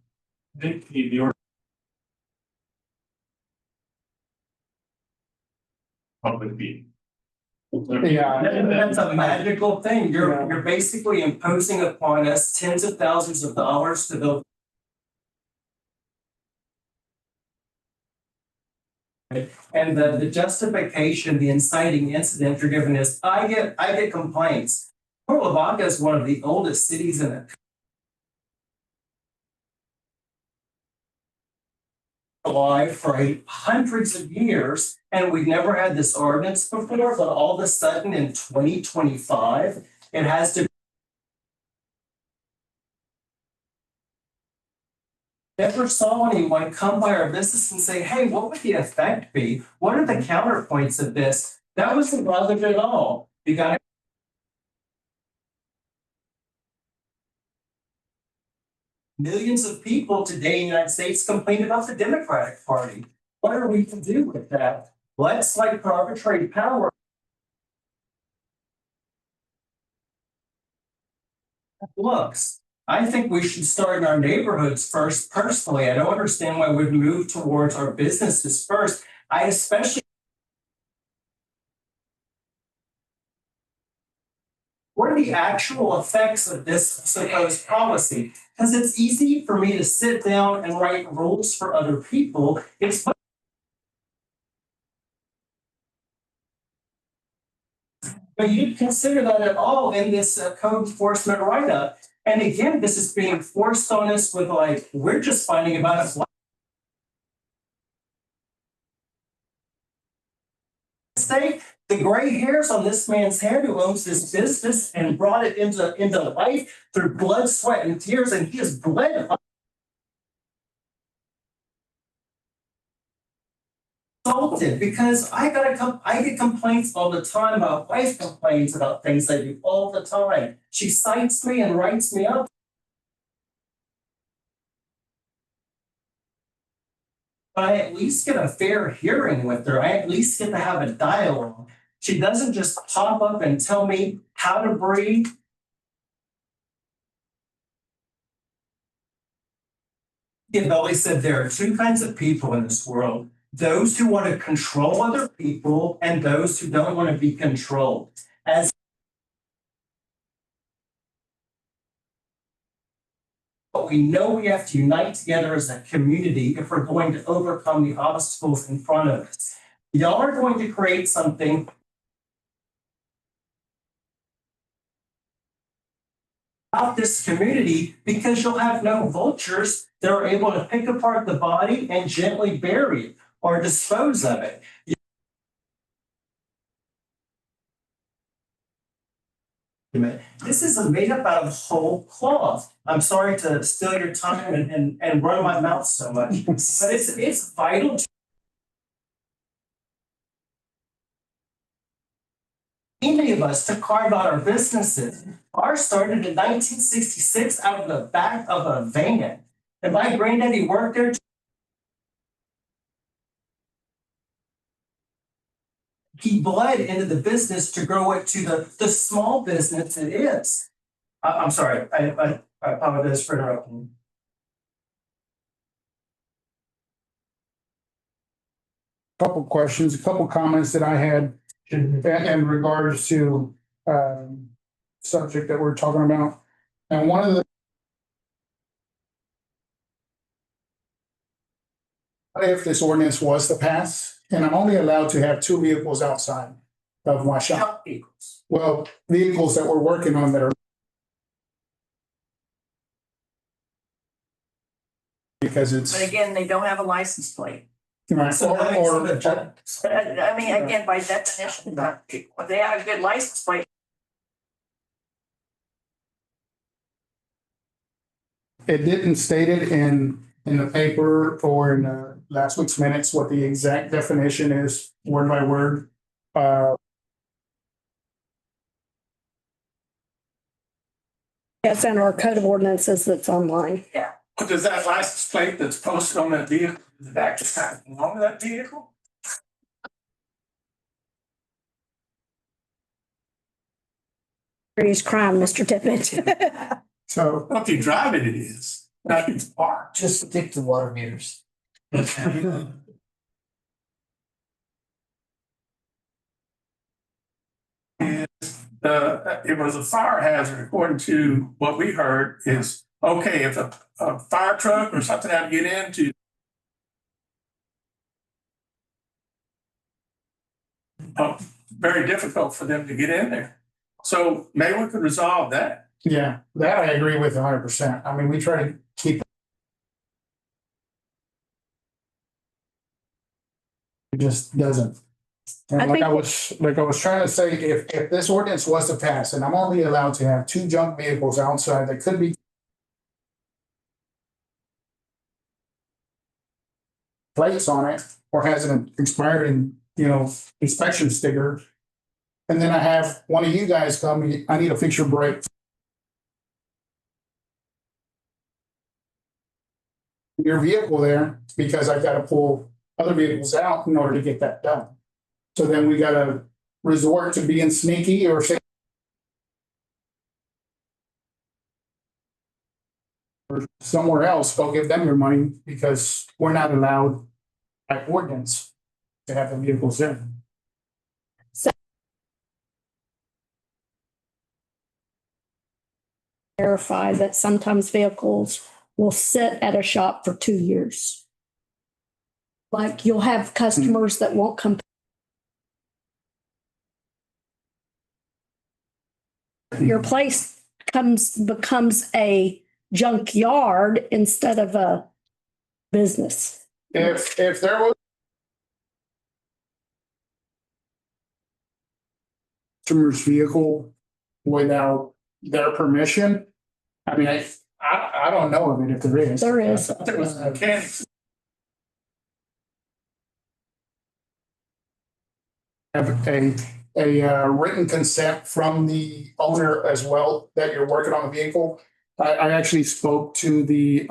Public meeting. Yeah. That's a magical thing. You're basically imposing upon us tens of thousands of dollars to build. And the justification, the inciting incident you're giving is, I get complaints. Port Lavaca is one of the oldest cities in the alive for hundreds of years, and we've never had this ordinance before, but all of a sudden in 2025, it has to. Never saw anyone come by our business and say, hey, what would the effect be? What are the counterpoints of this? That wasn't bothered at all. You got it. Millions of people today in the United States complain about the Democratic Party. What are we to do with that? Let's like arbitrary power. Looks. I think we should start in our neighborhoods first. Personally, I don't understand why we've moved towards our businesses first. I especially. What are the actual effects of this supposed policy? Because it's easy for me to sit down and write rules for other people. It's But you didn't consider that at all in this code enforcement write-up. And again, this is being forced on us with like, we're just finding about it. Mistake, the gray hairs on this man's head who owns this business and brought it into life through blood, sweat, and tears, and he has bled. Insulted because I get complaints all the time. My wife complains about things I do all the time. She cites me and writes me up. I at least get a fair hearing with her. I at least get to have a dialogue. She doesn't just pop up and tell me how to breathe. I've always said there are two kinds of people in this world. Those who want to control other people and those who don't want to be controlled. As but we know we have to unite together as a community if we're going to overcome the obstacles in front of us. Y'all are going to create something about this community because you'll have no vultures that are able to pick apart the body and gently bury it or dispose of it. This isn't made up out of whole cloth. I'm sorry to steal your time and run my mouth so much, but it's vital to any of us to carve out our businesses. Ours started in 1966 out of the back of a van. And my granddaddy worked there. He bled into the business to grow it to the small business it is. I'm sorry, I apologize for interrupting. Couple questions, a couple comments that I had in regards to subject that we're talking about. And one of the if this ordinance was to pass, and I'm only allowed to have 2 vehicles outside of my shop. Vehicles. Well, vehicles that we're working on that are because it's But again, they don't have a license plate. right. So that Or makes it a- But I mean, again, by definition, if they have a good license plate. it didn't state it in the paper or in last week's minutes what the exact definition is, word by word. It's in our code of ordinances that's online. But does that license plate that's posted on that vehicle, does it actually have belong to that vehicle? Serious crime, Mr. Tippett. So Well, if you drive it, it is, not if it's parked. Just stick to water meters. It was a fire hazard, according to what we heard, is, okay, if a fire truck or something had to get into. Very difficult for them to get in there. So maybe we could resolve that. yeah, that I agree with 100%. I mean, we try to keep it just doesn't. And like I was trying to say, if this ordinance was to pass and I'm only allowed to have 2 junk vehicles outside that could be plates on it or has an expired inspection sticker. And then I have one of you guys come, I need to fix your brake. Your vehicle there because I gotta pull other vehicles out in order to get that done. So then we gotta resort to being sneaky or say or somewhere else, go give them your money because we're not allowed by ordinance to have the vehicles in. Verify that sometimes vehicles will sit at a shop for 2 years. Like you'll have customers that won't come. your place becomes a junkyard instead of a business. If there was customer's vehicle without their permission, I mean, I don't know of it if there is. There is. There was mechanics. Have a written consent from the owner as well that you're working on the vehicle. I actually spoke to the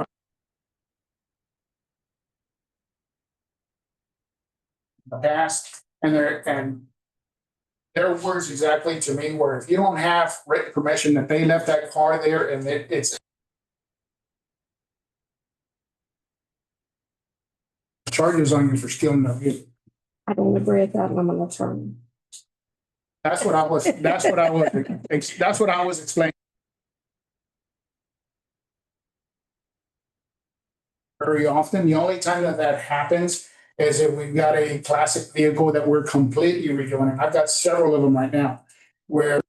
past and their words exactly to me were, if you don't have written permission that they left that car there and it's charges on you for stealing the vehicle. I don't agree with that, and I'm an attorney. That's what I was explaining. Very often, the only time that happens is if we've got a classic vehicle that we're completely redoing. And I've got several of them right now where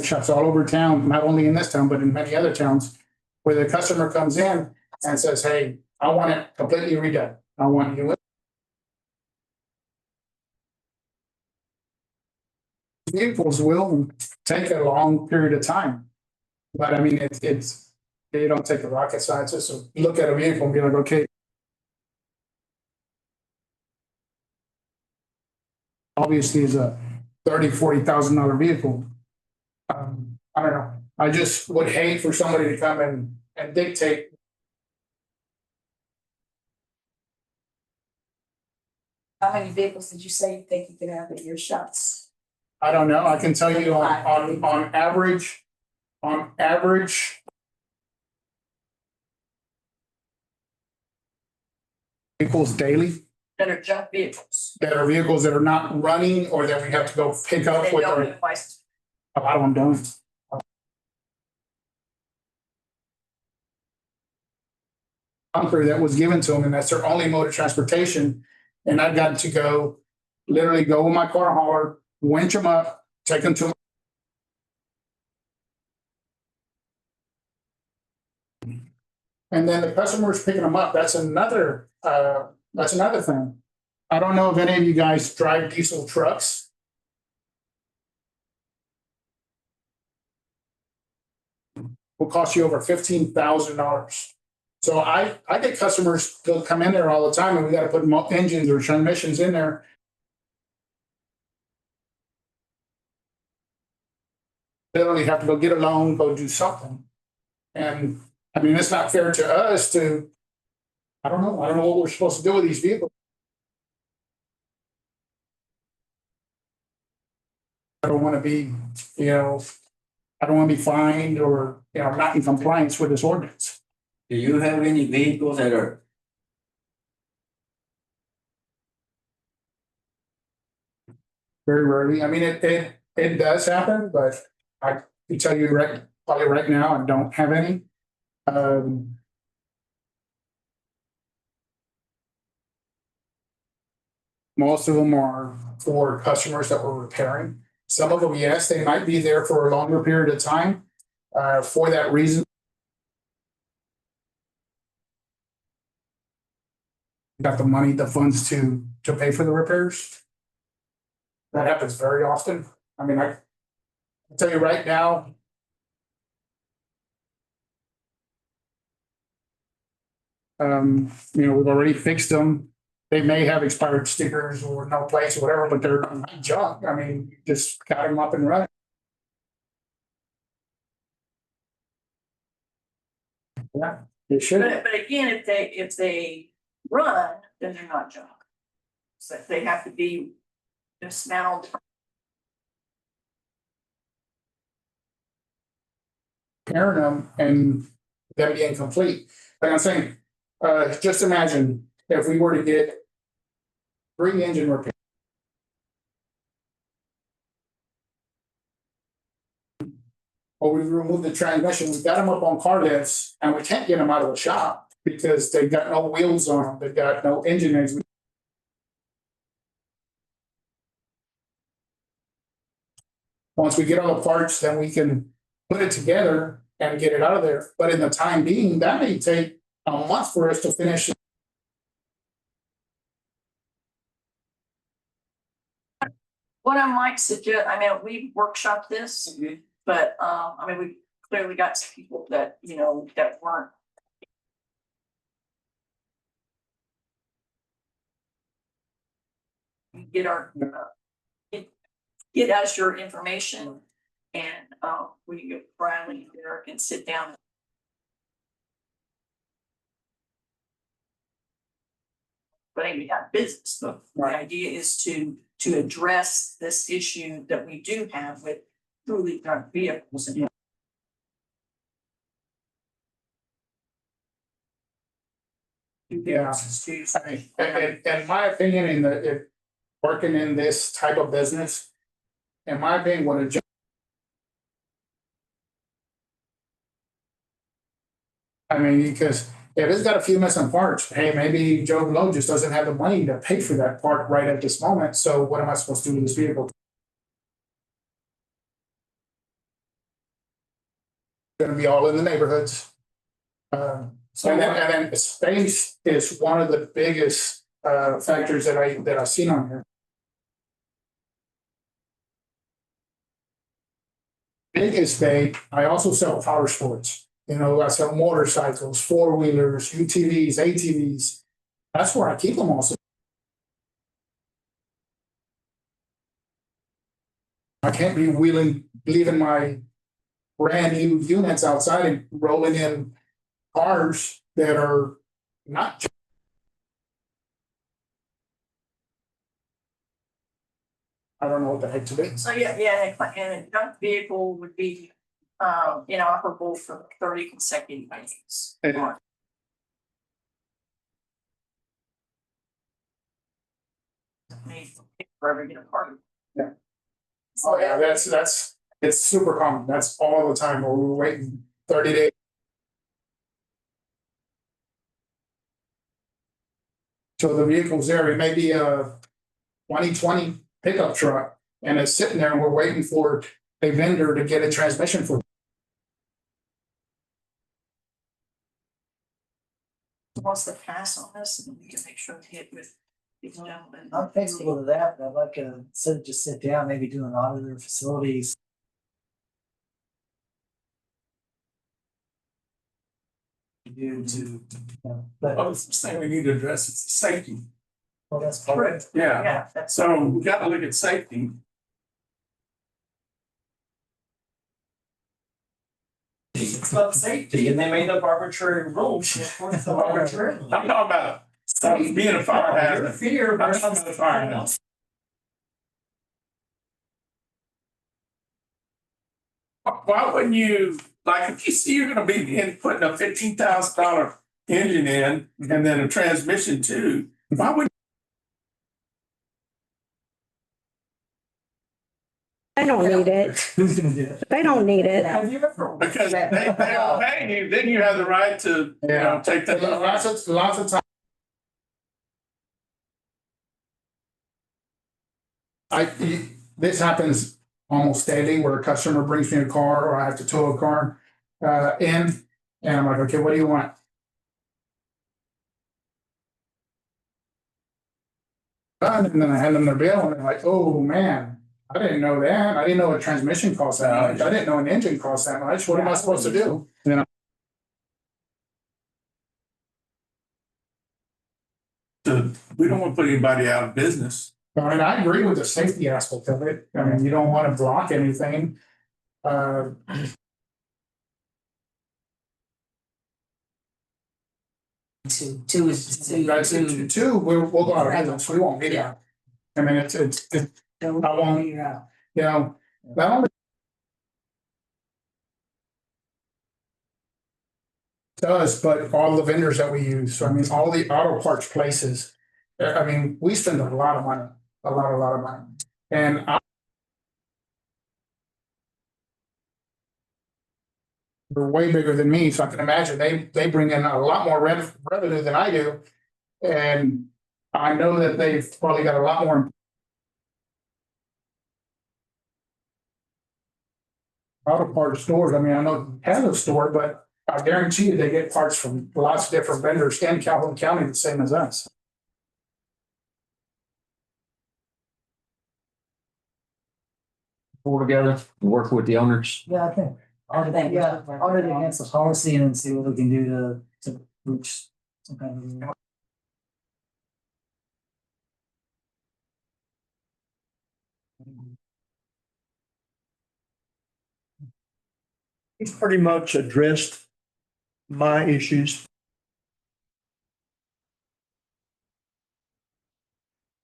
shops all over town, not only in this town, but in many other towns, where the customer comes in and says, hey, I want it completely redone. I want you. Vehicles will take a long period of time. But I mean, it's they don't take a rocket scientist. So look at a vehicle and be like, okay. Obviously is a $30,000-$40,000 vehicle. I don't know. I just would hate for somebody to come and dictate. How many vehicles did you say you think you could have at your shops? I don't know. I can tell you on average, vehicles daily. That are junk vehicles. That are vehicles that are not running or that we have to go pick up They with don't our, have license. a lot of them don't. Bunker that was given to them, and that's their only mode of transportation. And I've got to go, literally go with my car hauler, winch them up, take them to. And then the customer's picking them up. That's another thing. I don't know if any of you guys drive diesel trucks. Will cost you over $15,000. So I get customers, they'll come in there all the time and we got to put engines or transmissions in there. They literally have to go get a loan, go do something. And I mean, it's not fair to us to, I don't know what we're supposed to do with these vehicles. I don't want to be, I don't want to be fined or, not in compliance with this ordinance. Do you have any vehicles that are? Very rarely. I mean, it does happen, but I can tell you probably right now, I don't have any. Most of them are for customers that we're repairing. Some of them, yes, they might be there for a longer period of time. For that reason. Got the money, the funds to pay for the repairs. That happens very often. I mean, I can tell you right now. We've already fixed them. They may have expired stickers or no plates or whatever, but they're not junk. I mean, just got them up and running. Yeah, it should. But again, if they run, then they're not junk. So they have to be dismantled. Repairing them and them being complete. Like I'm saying, just imagine if we were to get 3 engine repairs. Or we remove the transmission, we got them up on car lifts and we can't get them out of the shop because they've got no wheels on them, they've got no engine exit. Once we get all the parts, then we can put it together and get it out of there. But in the time being, that may take a month for us to finish. What I might suggest, I mean, we workshopped this, but, I mean, we clearly got some people that, you know, that weren't. Get our, get us your information and, we, Riley, there can sit down. But anyway, got business, but the idea is to address this issue that we do have with truly dark vehicles and. Yeah, I mean, in my opinion, working in this type of business, in my opinion, what a job. I mean, because if it's got a few missing parts, hey, maybe Joe Blow just doesn't have the money to pay for that part right at this moment, so what am I supposed to do with this vehicle? Gonna be all in the neighborhoods. And then space is one of the biggest factors that I've seen on here. Biggest bay, I also sell power sports. You know, I sell motorcycles, four-wheelers, UTVs, ATVs. That's where I keep them also. I can't be leaving my brand new units outside and rolling in cars that are not. I don't know what the heck to do. So yeah, and a junk vehicle would be, inoperable for 30 consecutive days. Forever get a part. Yeah. Oh yeah, that's it's super common. That's all the time where we're waiting 30 days. So the vehicle's there, it may be a 2020 pickup truck and it's sitting there and we're waiting for a vendor to get a transmission for. Wants to pass on this and we can make sure to get with these gentlemen. I'm favorable to that, but I'd like to just sit down, maybe do an audit of their facilities. But I was saying we need to address it, safety. well, that's part of it. Yeah, Yeah, that's. so we gotta look at safety. It's about safety and they made up arbitrary rules. Arbitrarily. I'm talking about being a fire Your hazard. fear I'm talking versus about a fire hazard. Why wouldn't you, like, if you see you're gonna be putting a $15,000 engine in and then a transmission too, why would? They don't need it. Who's gonna do it? They don't need it. Have you ever? Because they don't pay you, then you have the right to, take that. Lots of times. This happens almost daily where a customer brings me a car or I have to tow a car in and I'm like, okay, what do you want? And then I hand them their bill and they're like, oh man, I didn't know that. I didn't know a transmission cost that much. I didn't know an engine cost that much. What am I supposed to do? And then We don't want to put anybody out of business. I mean, I agree with the safety aspect of it. I mean, you don't want to block anything. Two is That's it. Two, we'll go out of business. We won't be there. I mean, I won't, you know, not only does, but all the vendors that we use. So I mean, all the auto parts places. I mean, we spend a lot of money, a lot of money. And they're way bigger than me, so I can imagine they bring in a lot more revenue than I do. And I know that they've probably got a lot more. auto parts stores, I mean, I know it has a store, but I guarantee you they get parts from lots of different vendors in Calhoun County, the same as us. Pull together, work with the owners. Yeah, I think. Audit against the policy and then see what we can do to reach some kind of. He's pretty much addressed my issues.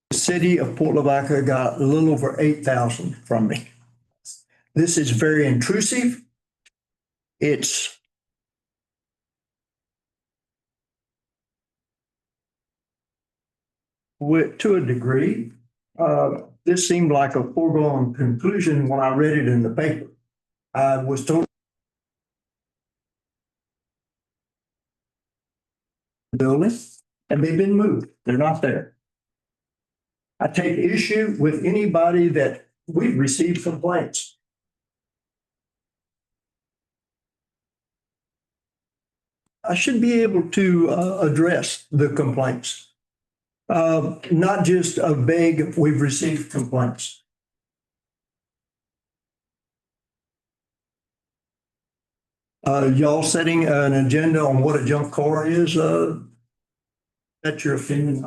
The city of Port Lavaca got a little over 8,000 from me. This is very intrusive. It's to a degree, this seemed like a foregone conclusion when I read it in the paper. I was told the building and they've been moved. They're not there. I take issue with anybody that we've received complaints. I should be able to address the complaints. Not just a vague, we've received complaints. Y'all setting an agenda on what a junk car is, that's your opinion.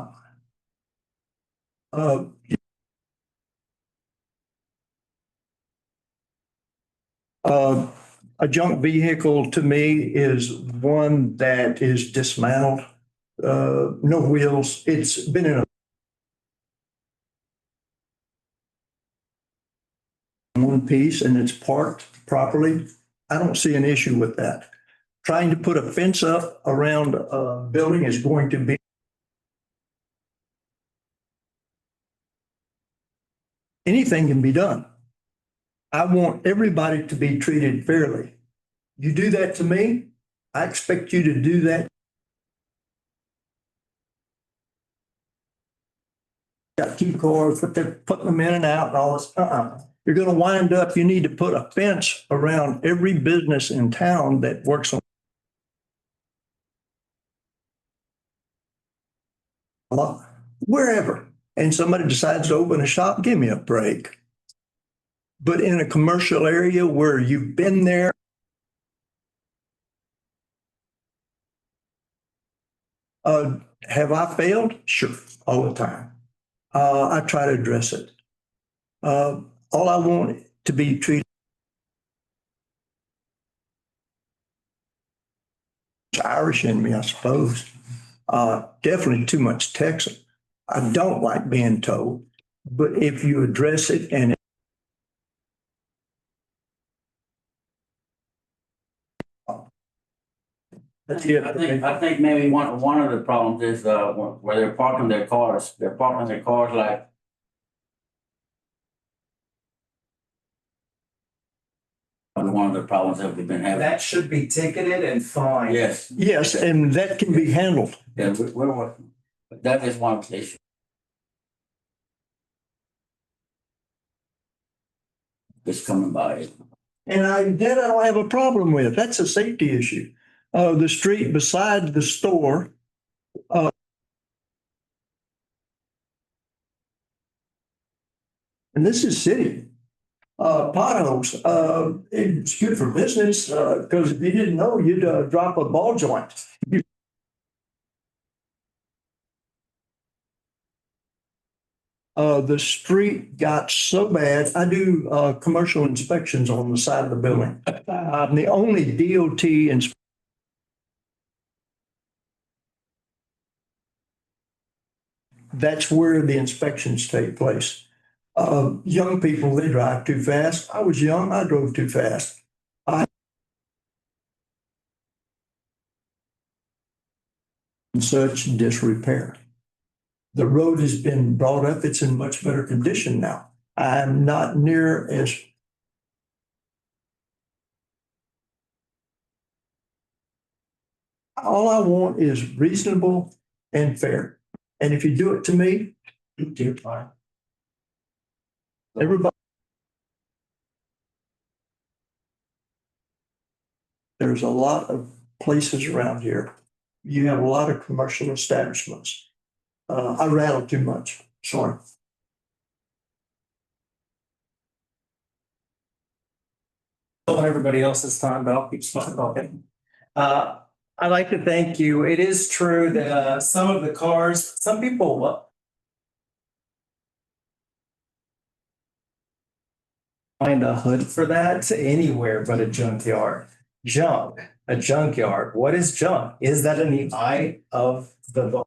A junk vehicle to me is one that is dismantled, no wheels. It's been in one piece and it's parked properly. I don't see an issue with that. Trying to put a fence up around a building is going to be anything can be done. I want everybody to be treated fairly. You do that to me, I expect you to do that. Got two cars, putting them in and out and all this. You're going to wind up, you need to put a fence around every business in town that works on wherever. And somebody decides to open a shop, give me a break. But in a commercial area where you've been there, have I failed? Sure, all the time. I try to address it. All I want to be treated Irish in me, I suppose. Definitely too much Texan. I don't like being told, but if you address it and that's it. I think maybe one of the problems is where they're parking their cars. They're parking their cars like one of the problems that we've been having. That should be ticketed and fined. Yes. Yes, and that can be handled. Yeah, we're working. But that is one issue. Just coming by. And that I don't have a problem with. That's a safety issue. The street beside the store. And this is city. Potholes, it's good for business, because if you didn't know, you'd drop a ball joint. The street got so bad, I do commercial inspections on the side of the building. I'm the only DOT inspector. That's where the inspections take place. Young people, they drive too fast. I was young, I drove too fast. In such disrepair. The road has been brought up, it's in much better condition now. I'm not near as all I want is reasonable and fair. And if you do it to me, you're fine. Everybody. there's a lot of places around here. You have a lot of commercial establishments. I rattle too much, sorry. On everybody else's time, but I'll keep talking. I'd like to thank you. It is true that some of the cars, some people find a hood for that anywhere but a junkyard. Junk, a junkyard. What is junk? Is that in the eye of the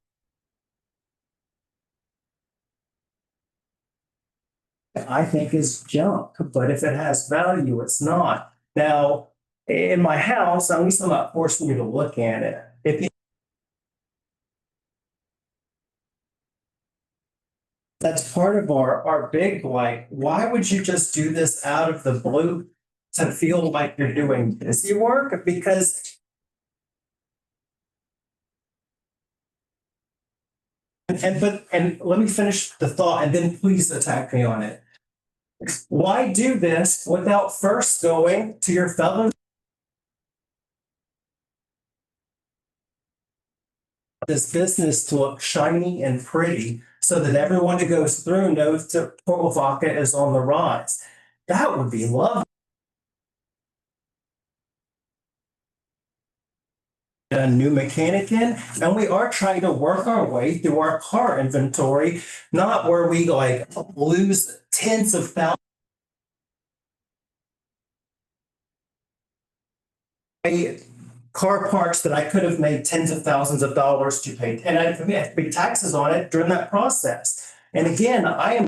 I think is junk, but if it has value, it's not. Now, in my house, at least I'm not forcing you to look at it. If you that's part of our big, like, why would you just do this out of the blue to feel like you're doing busy work? Because and let me finish the thought and then please attack me on it. Why do this without first going to your fellow this business to look shiny and pretty so that everyone who goes through knows that Port Lavaca is on the rise? That would be lovely. A new mechanic in, and we are trying to work our way through our car inventory, not where we like lose tens of thousands. Car parts that I could have made tens of thousands of dollars to pay, and I have to pay taxes on it during that process. And again, I am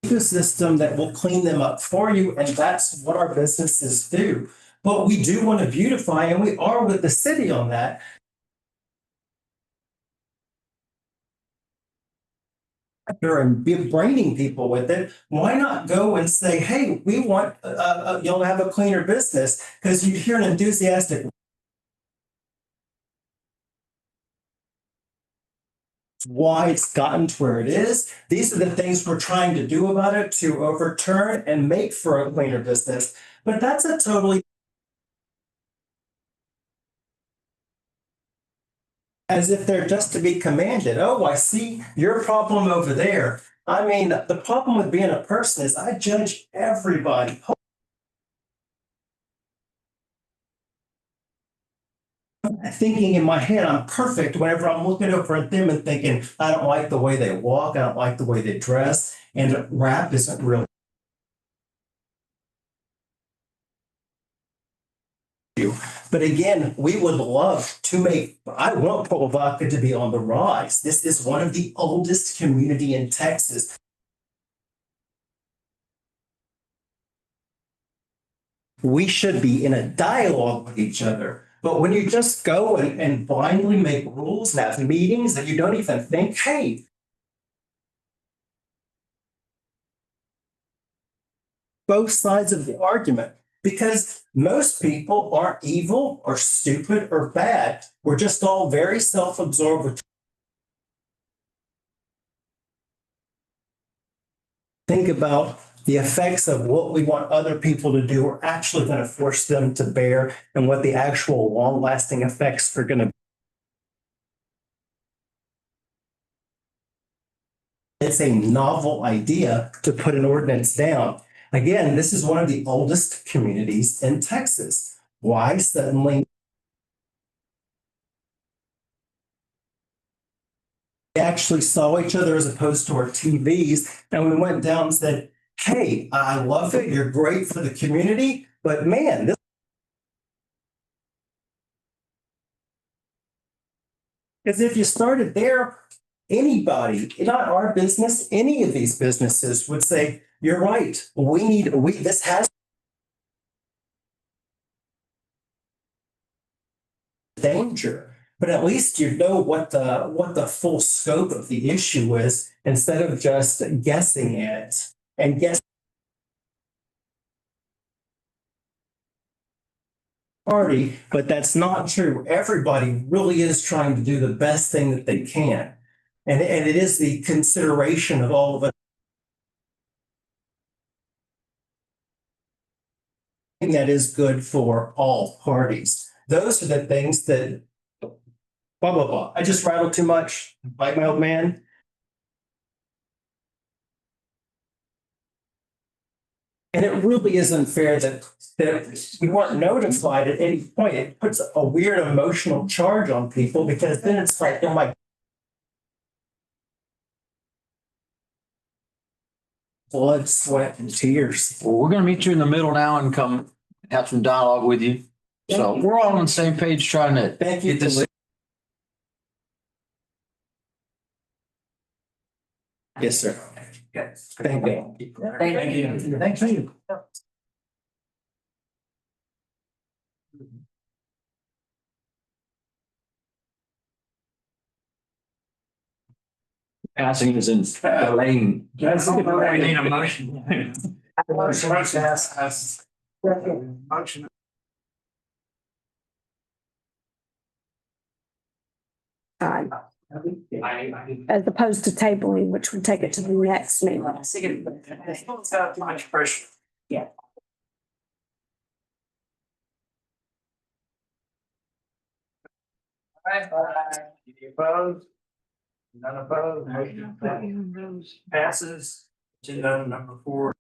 ecosystem that will clean them up for you, and that's what our businesses do. But we do want to beautify, and we are with the city on that. And be braining people with it. Why not go and say, hey, we want y'all to have a cleaner business? Because you hear an enthusiastic why it's gotten to where it is. These are the things we're trying to do about it to overturn and make for a cleaner business. But that's a totally as if they're just to be commanded. Oh, I see your problem over there. I mean, the problem with being a person is I judge everybody. Thinking in my head, I'm perfect whenever I'm looking over at them and thinking, I don't like the way they walk, I don't like the way they dress, and rap isn't real. But again, we would love to I want Port Lavaca to be on the rise. This is one of the oldest community in Texas. We should be in a dialogue with each other. But when you just go and blindly make rules and have meetings and you don't even think, hey, both sides of the argument. Because most people aren't evil or stupid or bad. We're just all very self-absorbed. Think about the effects of what we want other people to do are actually going to force them to bear and what the actual long-lasting effects are going to be. It's a novel idea to put an ordinance down. Again, this is one of the oldest communities in Texas. Why suddenly? We actually saw each other as opposed to our TVs, and we went down and said, hey, I love it. You're great for the community, but man, this. Because if you started there, anybody, not our business, any of these businesses would say, you're right. This has danger, but at least you know what the full scope of the issue is instead of just guessing it and guessing. Party, but that's not true. Everybody really is trying to do the best thing that they can. And it is the consideration of all of us. that is good for all parties. Those are the things that blah, blah, blah. I just rattle too much, like my old man. And it really isn't fair that we weren't notified at any point. It puts a weird emotional charge on people because then it's like, oh my. Blood, sweat, and tears. Well, we're gonna meet you in the middle now and come have some dialogue with you. So we're all on the same page trying to Thank you. get this. Yes, sir. Thank you. Thank you. Thank you. Passing is in lane. We need a motion. Motion Pass. Motion. As opposed to tabling, which would take it to the next meeting. Too much pressure. Aye. Any opposed? None opposed, motion passes. Agenda item number 4.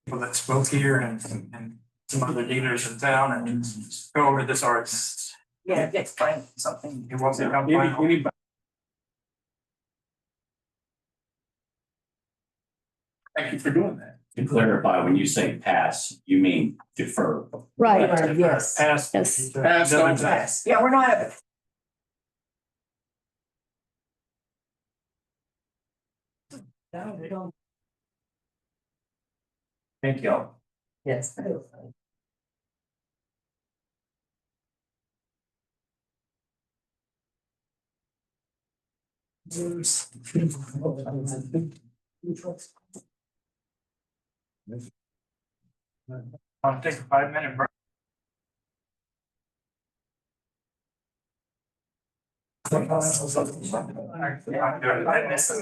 People that spoke here and some other dealers in town and go over this ordinance. Yeah, explain something. It wasn't complaint. Thank you for doing that. To clarify, when you say pass, you mean defer. Right. Yes. Pass. Yes. Pass, don't Yes. Yeah, we're not. No, we don't. Thank you. Yes. I'll take a 5-minute break. I missed it.